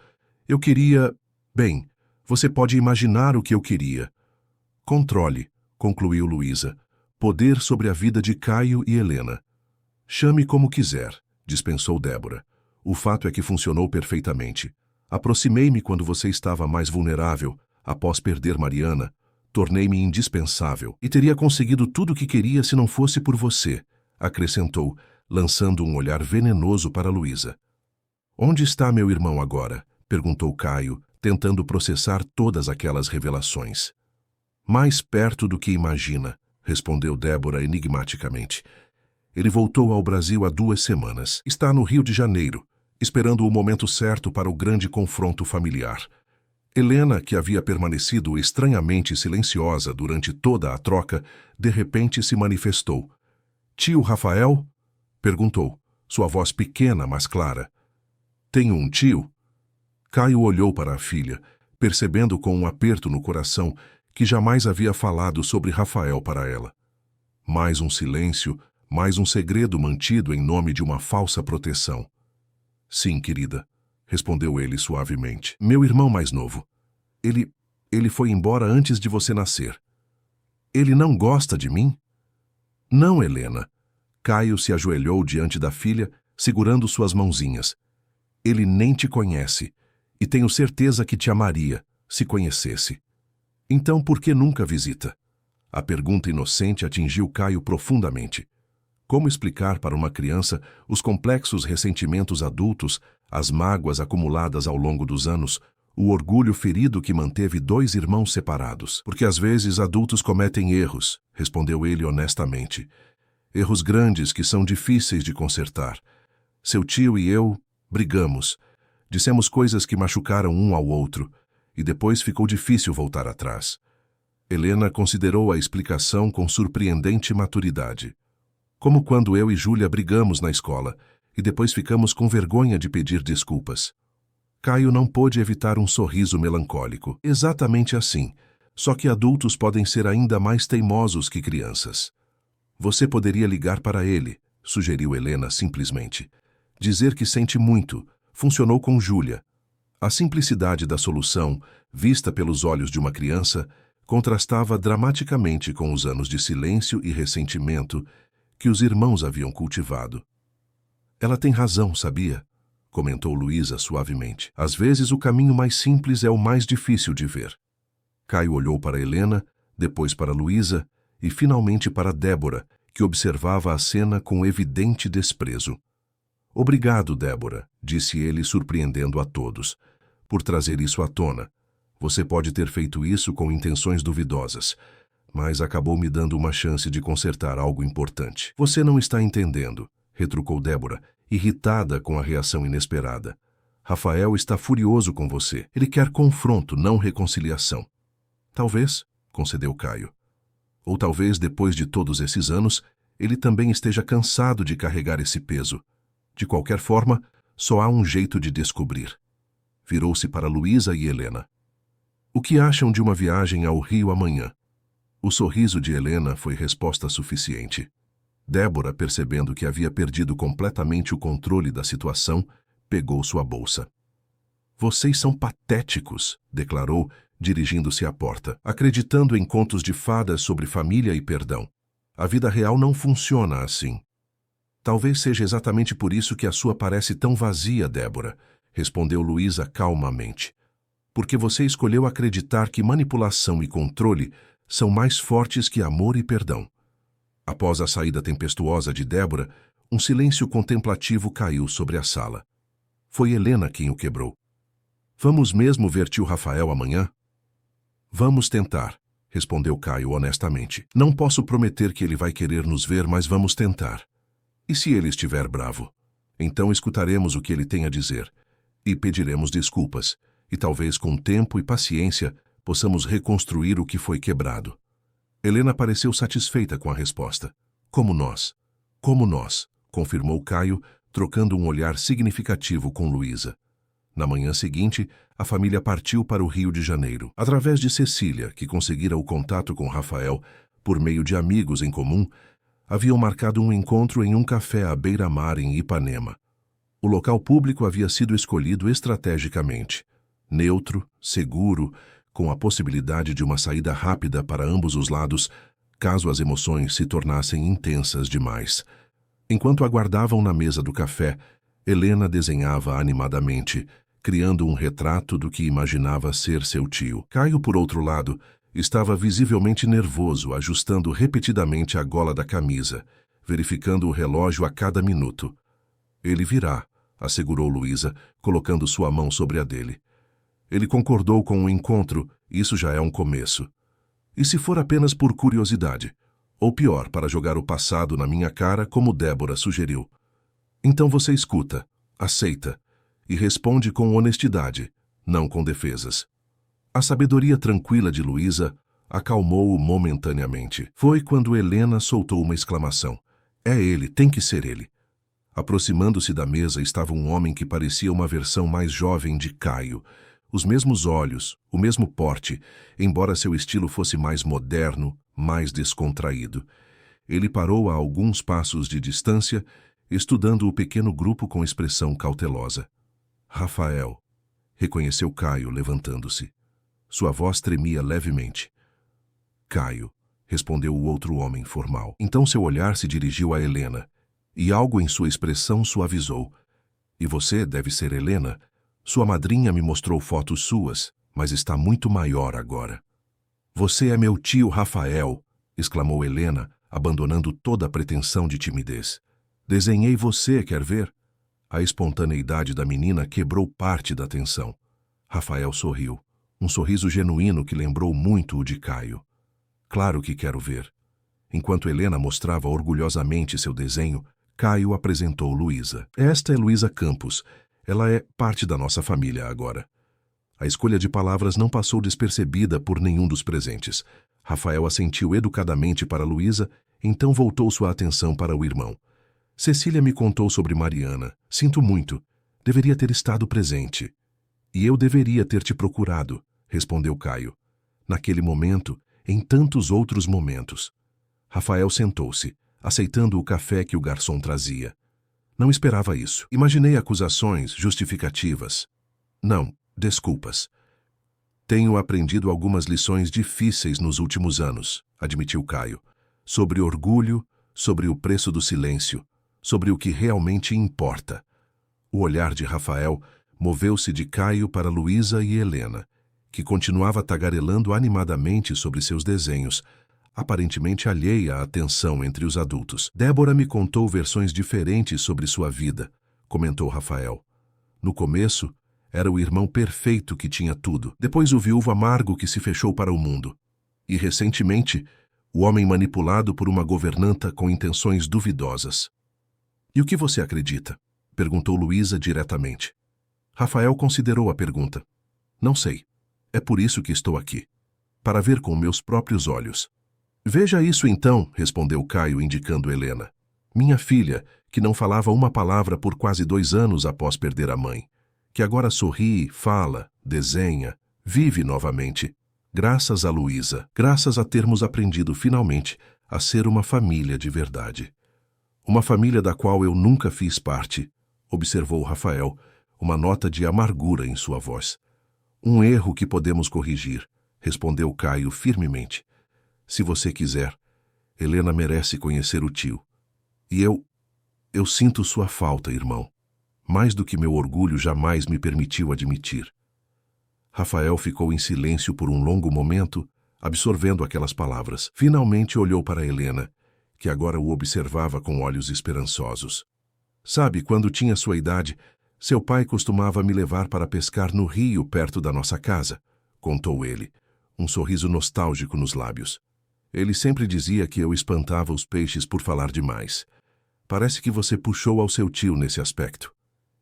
Eu queria... Bem, você pode imaginar o que eu queria. Controle, concluiu Luísa. Poder sobre a vida de Caio e Helena. Chame como quiser, dispensou Débora. O fato é que funcionou perfeitamente. Aproximei-me quando você estava mais vulnerável, após perder Mariana. Tornei-me indispensável e teria conseguido tudo o que queria se não fosse por você, acrescentou, lançando um olhar venenoso para Luísa. Onde está meu irmão agora? Perguntou Caio, tentando processar todas aquelas revelações. Mais perto do que imagina, respondeu Débora enigmaticamente. Ele voltou ao Brasil há 2 semanas. Está no Rio de Janeiro, esperando o momento certo para o grande confronto familiar. Helena, que havia permanecido estranhamente silenciosa durante toda a troca, de repente se manifestou. Tio Rafael? Perguntou, sua voz pequena, mas clara. Tenho um tio? Caio olhou para a filha, percebendo com um aperto no coração que jamais havia falado sobre Rafael para ela. Mais um silêncio, mais um segredo mantido em nome de uma falsa proteção. Sim, querida, respondeu ele suavemente. Meu irmão mais novo. Ele foi embora antes de você nascer. Ele não gosta de mim? Não, Helena. Caio se ajoelhou diante da filha, segurando suas mãozinhas. Ele nem te conhece, e tenho certeza que te amaria, se conhecesse. Então por que nunca visita? A pergunta inocente atingiu Caio profundamente. Como explicar para uma criança os complexos ressentimentos adultos, as mágoas acumuladas ao longo dos anos, o orgulho ferido que manteve 2 irmãos separados? Porque às vezes adultos cometem erros, respondeu ele honestamente. Erros grandes que são difíceis de consertar. Seu tio e eu brigamos. Dissemos coisas que machucaram um ao outro, e depois ficou difícil voltar atrás. Helena considerou a explicação com surpreendente maturidade. Como quando eu e Júlia brigamos na escola, e depois ficamos com vergonha de pedir desculpas. Caio não pôde evitar um sorriso melancólico. Exatamente assim, só que adultos podem ser ainda mais teimosos que crianças. Você poderia ligar para ele, sugeriu Helena simplesmente. Dizer que sente muito. Funcionou com Júlia. A simplicidade da solução, vista pelos olhos de uma criança, contrastava dramaticamente com os anos de silêncio e ressentimento que os irmãos haviam cultivado. Ela tem razão, sabia? Comentou Luísa suavemente. Às vezes o caminho mais simples é o mais difícil de ver. Caio olhou para Helena, depois para Luísa e finalmente para Débora, que observava a cena com evidente desprezo. Obrigado, Débora, disse ele surpreendendo a todos, por trazer isso à tona. Você pode ter feito isso com intenções duvidosas, mas acabou me dando uma chance de consertar algo importante. Você não está entendendo, retrucou Débora, irritada com a reação inesperada. Rafael está furioso com você. Ele quer confronto, não reconciliação. Talvez, concedeu Caio. Ou talvez, depois de todos esses anos, ele também esteja cansado de carregar esse peso. De qualquer forma, só há um jeito de descobrir. Virou-se para Luísa e Helena. O que acham de uma viagem ao Rio amanhã? O sorriso de Helena foi resposta suficiente. Débora, percebendo que havia perdido completamente o controle da situação, pegou sua bolsa. Vocês são patéticos, declarou, dirigindo-se à porta, acreditando em contos de fadas sobre família e perdão. A vida real não funciona assim. Talvez seja exatamente por isso que a sua parece tão vazia, Débora, respondeu Luísa calmamente. Porque você escolheu acreditar que manipulação e controle são mais fortes que amor e perdão. Após a saída tempestuosa de Débora, um silêncio contemplativo caiu sobre a sala. Foi Helena quem o quebrou. Vamos mesmo ver tio Rafael amanhã? Vamos tentar, respondeu Caio honestamente. Não posso prometer que ele vai querer nos ver, mas vamos tentar. E se ele estiver bravo? Então escutaremos o que ele tem a dizer e pediremos desculpas, e talvez com tempo e paciência possamos reconstruir o que foi quebrado. Helena pareceu satisfeita com a resposta. Como nós, confirmou Caio, trocando um olhar significativo com Luísa. Na manhã seguinte, a família partiu para o Rio de Janeiro. Através de Cecília, que conseguira o contato com Rafael por meio de amigos em comum, haviam marcado um encontro em um café à beira-mar em Ipanema. O local público havia sido escolhido estrategicamente. Neutro, seguro, com a possibilidade de uma saída rápida para ambos os lados, caso as emoções se tornassem intensas demais. Enquanto aguardavam na mesa do café, Helena desenhava animadamente, criando um retrato do que imaginava ser seu tio. Caio, por outro lado, estava visivelmente nervoso, ajustando repetidamente a gola da camisa, verificando o relógio a cada minuto. Ele virá, assegurou Luísa, colocando sua mão sobre a dele. Ele concordou com o encontro, isso já é um começo. E se for apenas por curiosidade? Ou pior, para jogar o passado na minha cara, como Débora sugeriu. Então você escuta, aceita, e responde com honestidade, não com defesas. A sabedoria tranquila de Luísa acalmou-o momentaneamente. Foi quando Helena soltou uma exclamação. É ele, tem que ser ele. Aproximando-se da mesa estava um homem que parecia uma versão mais jovem de Caio. Os mesmos olhos, o mesmo porte, embora seu estilo fosse mais moderno, mais descontraído. Ele parou a alguns passos de distância, estudando o pequeno grupo com expressão cautelosa. Rafael, reconheceu Caio, levantando-se. Sua voz tremia levemente. Caio, respondeu o outro homem formal. Então seu olhar se dirigiu a Helena, e algo em sua expressão suavizou. E você deve ser Helena? Sua madrinha me mostrou fotos suas, mas está muito maior agora. Você é meu tio Rafael, exclamou Helena, abandonando toda a pretensão de timidez. Desenhei você, quer ver? A espontaneidade da menina quebrou parte da tensão. Rafael sorriu, um sorriso genuíno que lembrou muito o de Caio. Claro que quero ver. Enquanto Helena mostrava orgulhosamente seu desenho, Caio apresentou Luísa. Esta é Luísa Campos. Ela é parte da nossa família agora. A escolha de palavras não passou despercebida por nenhum dos presentes. Rafael assentiu educadamente para Luísa, então voltou sua atenção para o irmão. Cecília me contou sobre Mariana. Sinto muito. Deveria ter estado presente. E eu deveria ter te procurado, respondeu Caio. Naquele momento, em tantos outros momentos. Rafael sentou-se, aceitando o café que o garçom trazia. Não esperava isso. Imaginei acusações, justificativas. Não, desculpas. Tenho aprendido algumas lições difíceis nos últimos anos, admitiu Caio. Sobre orgulho, sobre o preço do silêncio, sobre o que realmente importa. O olhar de Rafael moveu-se de Caio para Luísa e Helena, que continuava tagarelando animadamente sobre seus desenhos, aparentemente alheia à tensão entre os adultos. Débora me contou versões diferentes sobre sua vida, comentou Rafael. No começo, era o irmão perfeito que tinha tudo, depois o viúvo amargo que se fechou para o mundo. E, recentemente, o homem manipulado por uma governanta com intenções duvidosas. E o que você acredita? Perguntou Luísa diretamente. Rafael considerou a pergunta. Não sei. É por isso que estou aqui. Para ver com meus próprios olhos. Veja isso então, respondeu Caio, indicando Helena. Minha filha, que não falava uma palavra por quase 2 anos após perder a mãe. Que agora sorri, fala, desenha, vive novamente. Graças a Luísa, graças a termos aprendido finalmente a ser uma família de verdade. Uma família da qual eu nunca fiz parte, observou Rafael, uma nota de amargura em sua voz. Um erro que podemos corrigir, respondeu Caio firmemente. Se você quiser, Helena merece conhecer o tio. E eu sinto sua falta, irmão. Mais do que meu orgulho jamais me permitiu admitir. Rafael ficou em silêncio por um longo momento, absorvendo aquelas palavras. Finalmente olhou para Helena, que agora o observava com olhos esperançosos. Sabe, quando tinha sua idade, seu pai costumava me levar para pescar no rio perto da nossa casa, contou ele, um sorriso nostálgico nos lábios. Ele sempre dizia que eu espantava os peixes por falar demais. Parece que você puxou ao seu tio nesse aspecto.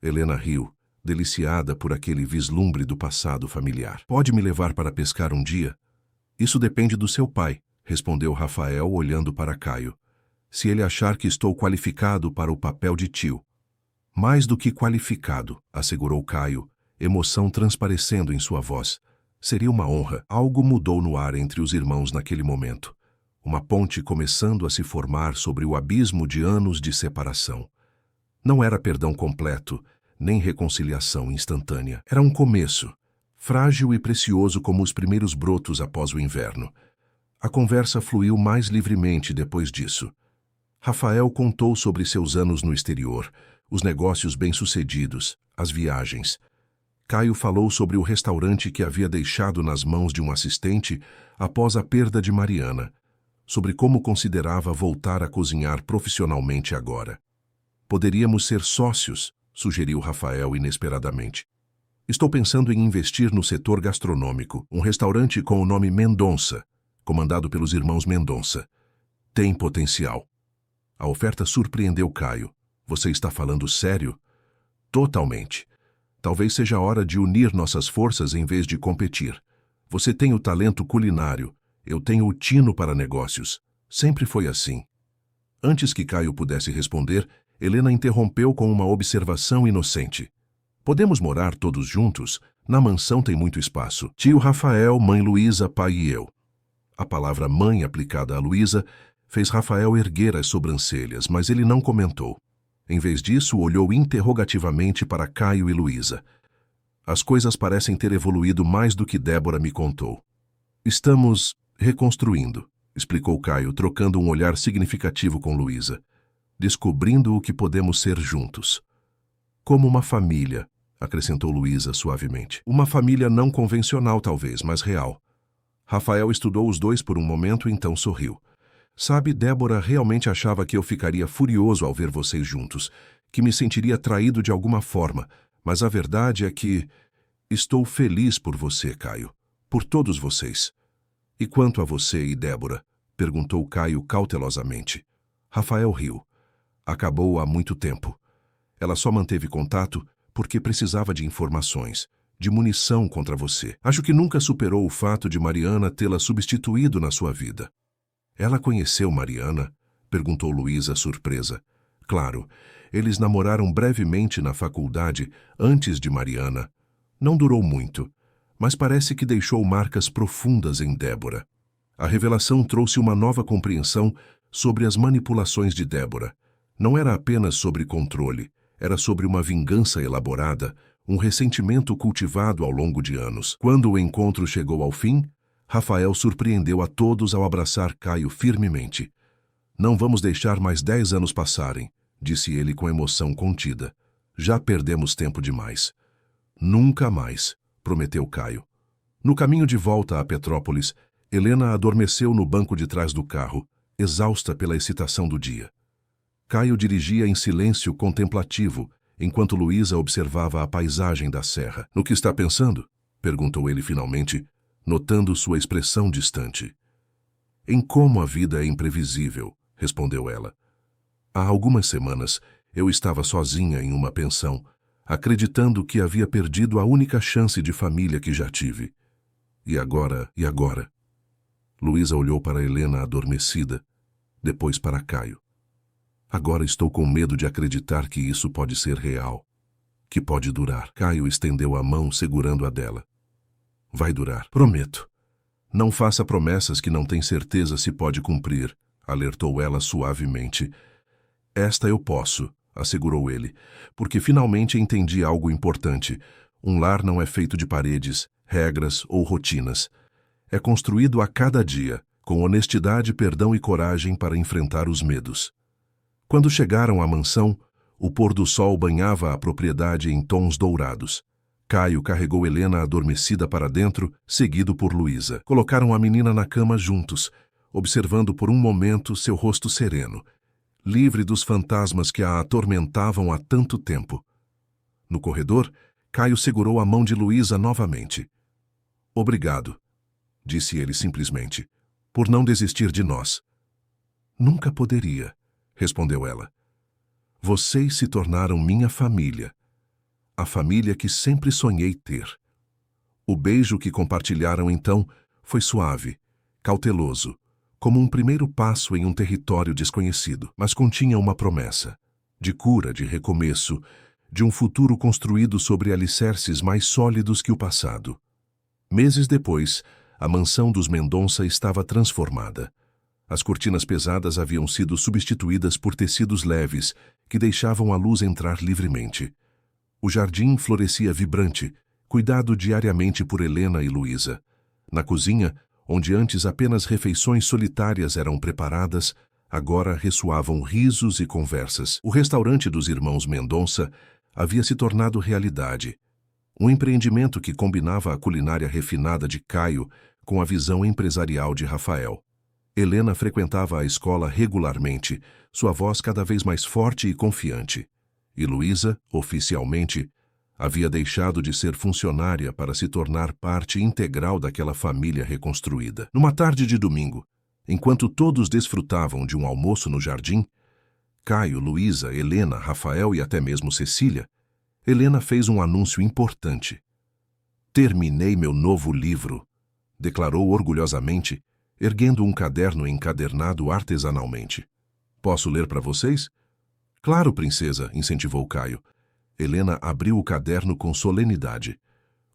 Helena riu, deliciada por aquele vislumbre do passado familiar. Pode me levar para pescar um dia? Isso depende do seu pai, respondeu Rafael olhando para Caio. Se ele achar que estou qualificado para o papel de tio. Mais do que qualificado, assegurou Caio, emoção transparecendo em sua voz. Seria uma honra. Algo mudou no ar entre os irmãos naquele momento. Uma ponte começando a se formar sobre o abismo de anos de separação. Não era perdão completo, nem reconciliação instantânea. Era um começo, frágil e precioso como os primeiros brotos após o inverno. A conversa fluiu mais livremente depois disso. Rafael contou sobre seus anos no exterior, os negócios bem-sucedidos, as viagens. Caio falou sobre o restaurante que havia deixado nas mãos de um assistente após a perda de Mariana, sobre como considerava voltar a cozinhar profissionalmente agora. Poderíamos ser sócios, sugeriu Rafael inesperadamente. Estou pensando em investir no setor gastronômico, um restaurante com o nome Mendonça, comandado pelos irmãos Mendonça. Tem potencial. A oferta surpreendeu Caio. Você está falando sério? Totalmente. Talvez seja a hora de unir nossas forças em vez de competir. Você tem o talento culinário, eu tenho o tino para negócios. Sempre foi assim. Antes que Caio pudesse responder, Helena interrompeu com uma observação inocente. Podemos morar todos juntos? Na mansão tem muito espaço. Tio Rafael, mãe Luísa, pai e eu. A palavra mãe aplicada a Luísa fez Rafael erguer as sobrancelhas, mas ele não comentou. Em vez disso, olhou interrogativamente para Caio e Luísa. As coisas parecem ter evoluído mais do que Débora me contou. Estamos reconstruindo, explicou Caio, trocando um olhar significativo com Luísa. Descobrindo o que podemos ser juntos. Como uma família, acrescentou Luísa suavemente. Uma família não convencional, talvez, mas real. Rafael estudou os dois por um momento e então sorriu. Sabe, Débora realmente achava que eu ficaria furioso ao ver vocês juntos, que me sentiria traído de alguma forma, mas a verdade é que estou feliz por você, Caio, por todos vocês. E quanto a você e Débora? Perguntou Caio cautelosamente. Rafael riu. Acabou há muito tempo. Ela só manteve contato porque precisava de informações, de munição contra você. Acho que nunca superou o fato de Mariana tê-la substituído na sua vida. Ela conheceu Mariana? Perguntou Luísa, surpresa. Claro, eles namoraram brevemente na faculdade antes de Mariana. Não durou muito, mas parece que deixou marcas profundas em Débora. A revelação trouxe uma nova compreensão sobre as manipulações de Débora. Não era apenas sobre controle, era sobre uma vingança elaborada, um ressentimento cultivado ao longo de anos. Quando o encontro chegou ao fim, Rafael surpreendeu a todos ao abraçar Caio firmemente. Não vamos deixar mais 10 anos passarem, disse ele com emoção contida. Já perdemos tempo demais. Nunca mais, prometeu Caio. No caminho de volta a Petrópolis, Helena adormeceu no banco de trás do carro, exausta pela excitação do dia. Caio dirigia em silêncio contemplativo, enquanto Luísa observava a paisagem da serra. No que está pensando? Perguntou ele finalmente, notando sua expressão distante. Em como a vida é imprevisível, respondeu ela. Há algumas semanas, eu estava sozinha em uma pensão, acreditando que havia perdido a única chance de família que já tive. E agora? Luísa olhou para Helena adormecida, depois para Caio. Agora estou com medo de acreditar que isso pode ser real, que pode durar. Caio estendeu a mão segurando a dela. Vai durar, prometo. Não faça promessas que não tem certeza se pode cumprir, alertou ela suavemente. Esta eu posso, assegurou ele, porque finalmente entendi algo importante. Um lar não é feito de paredes, regras ou rotinas. É construído a cada dia, com honestidade, perdão e coragem para enfrentar os medos. Quando chegaram à mansão, o pôr do sol banhava a propriedade em tons dourados. Caio carregou Helena adormecida para dentro, seguido por Luísa. Colocaram a menina na cama juntos, observando por um momento seu rosto sereno, livre dos fantasmas que a atormentavam há tanto tempo. No corredor, Caio segurou a mão de Luísa novamente. Obrigado, disse ele simplesmente, por não desistir de nós. Nunca poderia, respondeu ela. Vocês se tornaram minha família, a família que sempre sonhei ter. O beijo que compartilharam então foi suave, cauteloso, como um primeiro passo em um território desconhecido, mas continha uma promessa, de cura, de recomeço, de um futuro construído sobre alicerces mais sólidos que o passado. Meses depois, a mansão dos Mendonça estava transformada. As cortinas pesadas haviam sido substituídas por tecidos leves que deixavam a luz entrar livremente. O jardim florescia vibrante, cuidado diariamente por Helena e Luísa. Na cozinha, onde antes apenas refeições solitárias eram preparadas, agora ressoavam risos e conversas. O restaurante dos irmãos Mendonça havia se tornado realidade. Um empreendimento que combinava a culinária refinada de Caio com a visão empresarial de Rafael. Helena frequentava a escola regularmente, sua voz cada vez mais forte e confiante. E Luísa, oficialmente, havia deixado de ser funcionária para se tornar parte integral daquela família reconstruída. Numa tarde de domingo, enquanto todos desfrutavam de um almoço no jardim, Caio, Luísa, Helena, Rafael e até mesmo Cecília, Helena fez um anúncio importante. "Terminei meu novo livro", declarou orgulhosamente, erguendo um caderno encadernado artesanalmente. "Posso ler para vocês?" "Claro, princesa", incentivou Caio. Helena abriu o caderno com solenidade.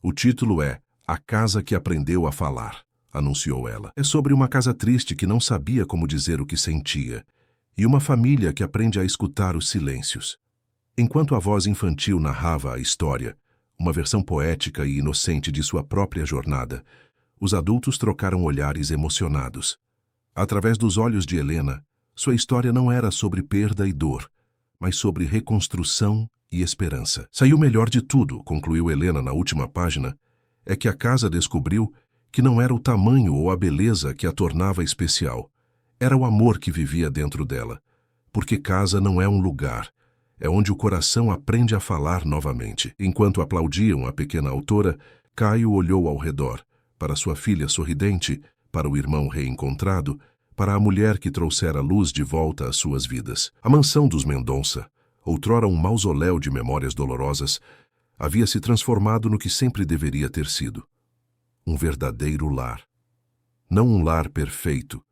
"O título é A Casa que Aprendeu a Falar", anunciou ela. "É sobre uma casa triste que não sabia como dizer o que sentia, e uma família que aprende a escutar os silêncios." Enquanto a voz infantil narrava a história, uma versão poética e inocente de sua própria jornada, os adultos trocaram olhares emocionados. Através dos olhos de Helena, sua história não era sobre perda e dor, mas sobre reconstrução e esperança. "Saiu melhor de tudo", concluiu Helena na última página, "é que a casa descobriu que não era o tamanho ou a beleza que a tornava especial. Era o amor que vivia dentro dela. Porque casa não é um lugar, é onde o coração aprende a falar novamente." Enquanto aplaudiam a pequena autora, Caio olhou ao redor, para sua filha sorridente, para o irmão reencontrado, para a mulher que trouxera luz de volta às suas vidas. A mansão dos Mendonça, outrora um mausoléu de memórias dolorosas, havia se transformado no que sempre deveria ter sido: um verdadeiro lar. Não um lar perfeito,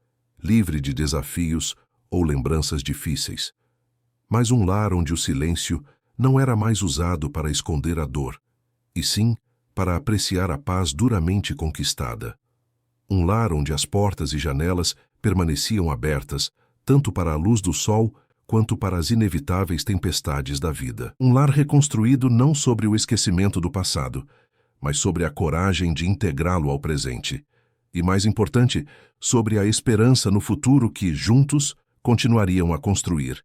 livre de desafios ou lembranças difíceis, mas um lar onde o silêncio não era mais usado para esconder a dor, e sim para apreciar a paz duramente conquistada. Um lar onde as portas e janelas permaneciam abertas, tanto para a luz do sol quanto para as inevitáveis tempestades da vida. Um lar reconstruído não sobre o esquecimento do passado, mas sobre a coragem de integrá-lo ao presente. E, mais importante, sobre a esperança no futuro que, juntos, continuariam a construir,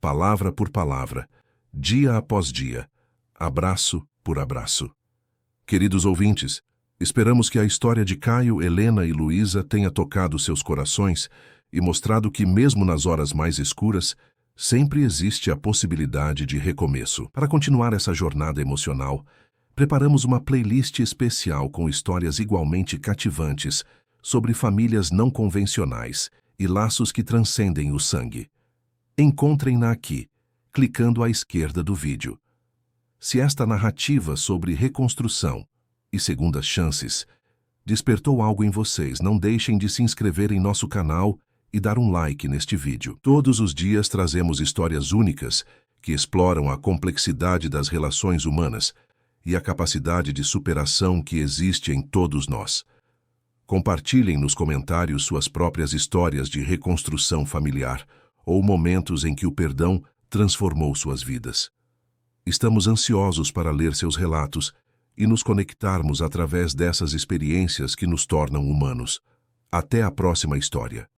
palavra por palavra, dia após dia, abraço por abraço. Queridos ouvintes, esperamos que a história de Caio, Helena e Luísa tenha tocado seus corações e mostrado que, mesmo nas horas mais escuras, sempre existe a possibilidade de recomeço. Para continuar essa jornada emocional, preparamos uma playlist especial com histórias igualmente cativantes sobre famílias não convencionais e laços que transcendem o sangue. Encontrem-na aqui, clicando à esquerda do vídeo. Se esta narrativa sobre reconstrução e segundas chances despertou algo em vocês, não deixem de se inscrever em nosso canal e dar um like neste vídeo. Todos os dias trazemos histórias únicas que exploram a complexidade das relações humanas e a capacidade de superação que existe em todos nós. Compartilhem nos comentários suas próprias histórias de reconstrução familiar ou momentos em que o perdão transformou suas vidas. Estamos ansiosos para ler seus relatos e nos conectarmos através dessas experiências que nos tornam humanos. Até a próxima história.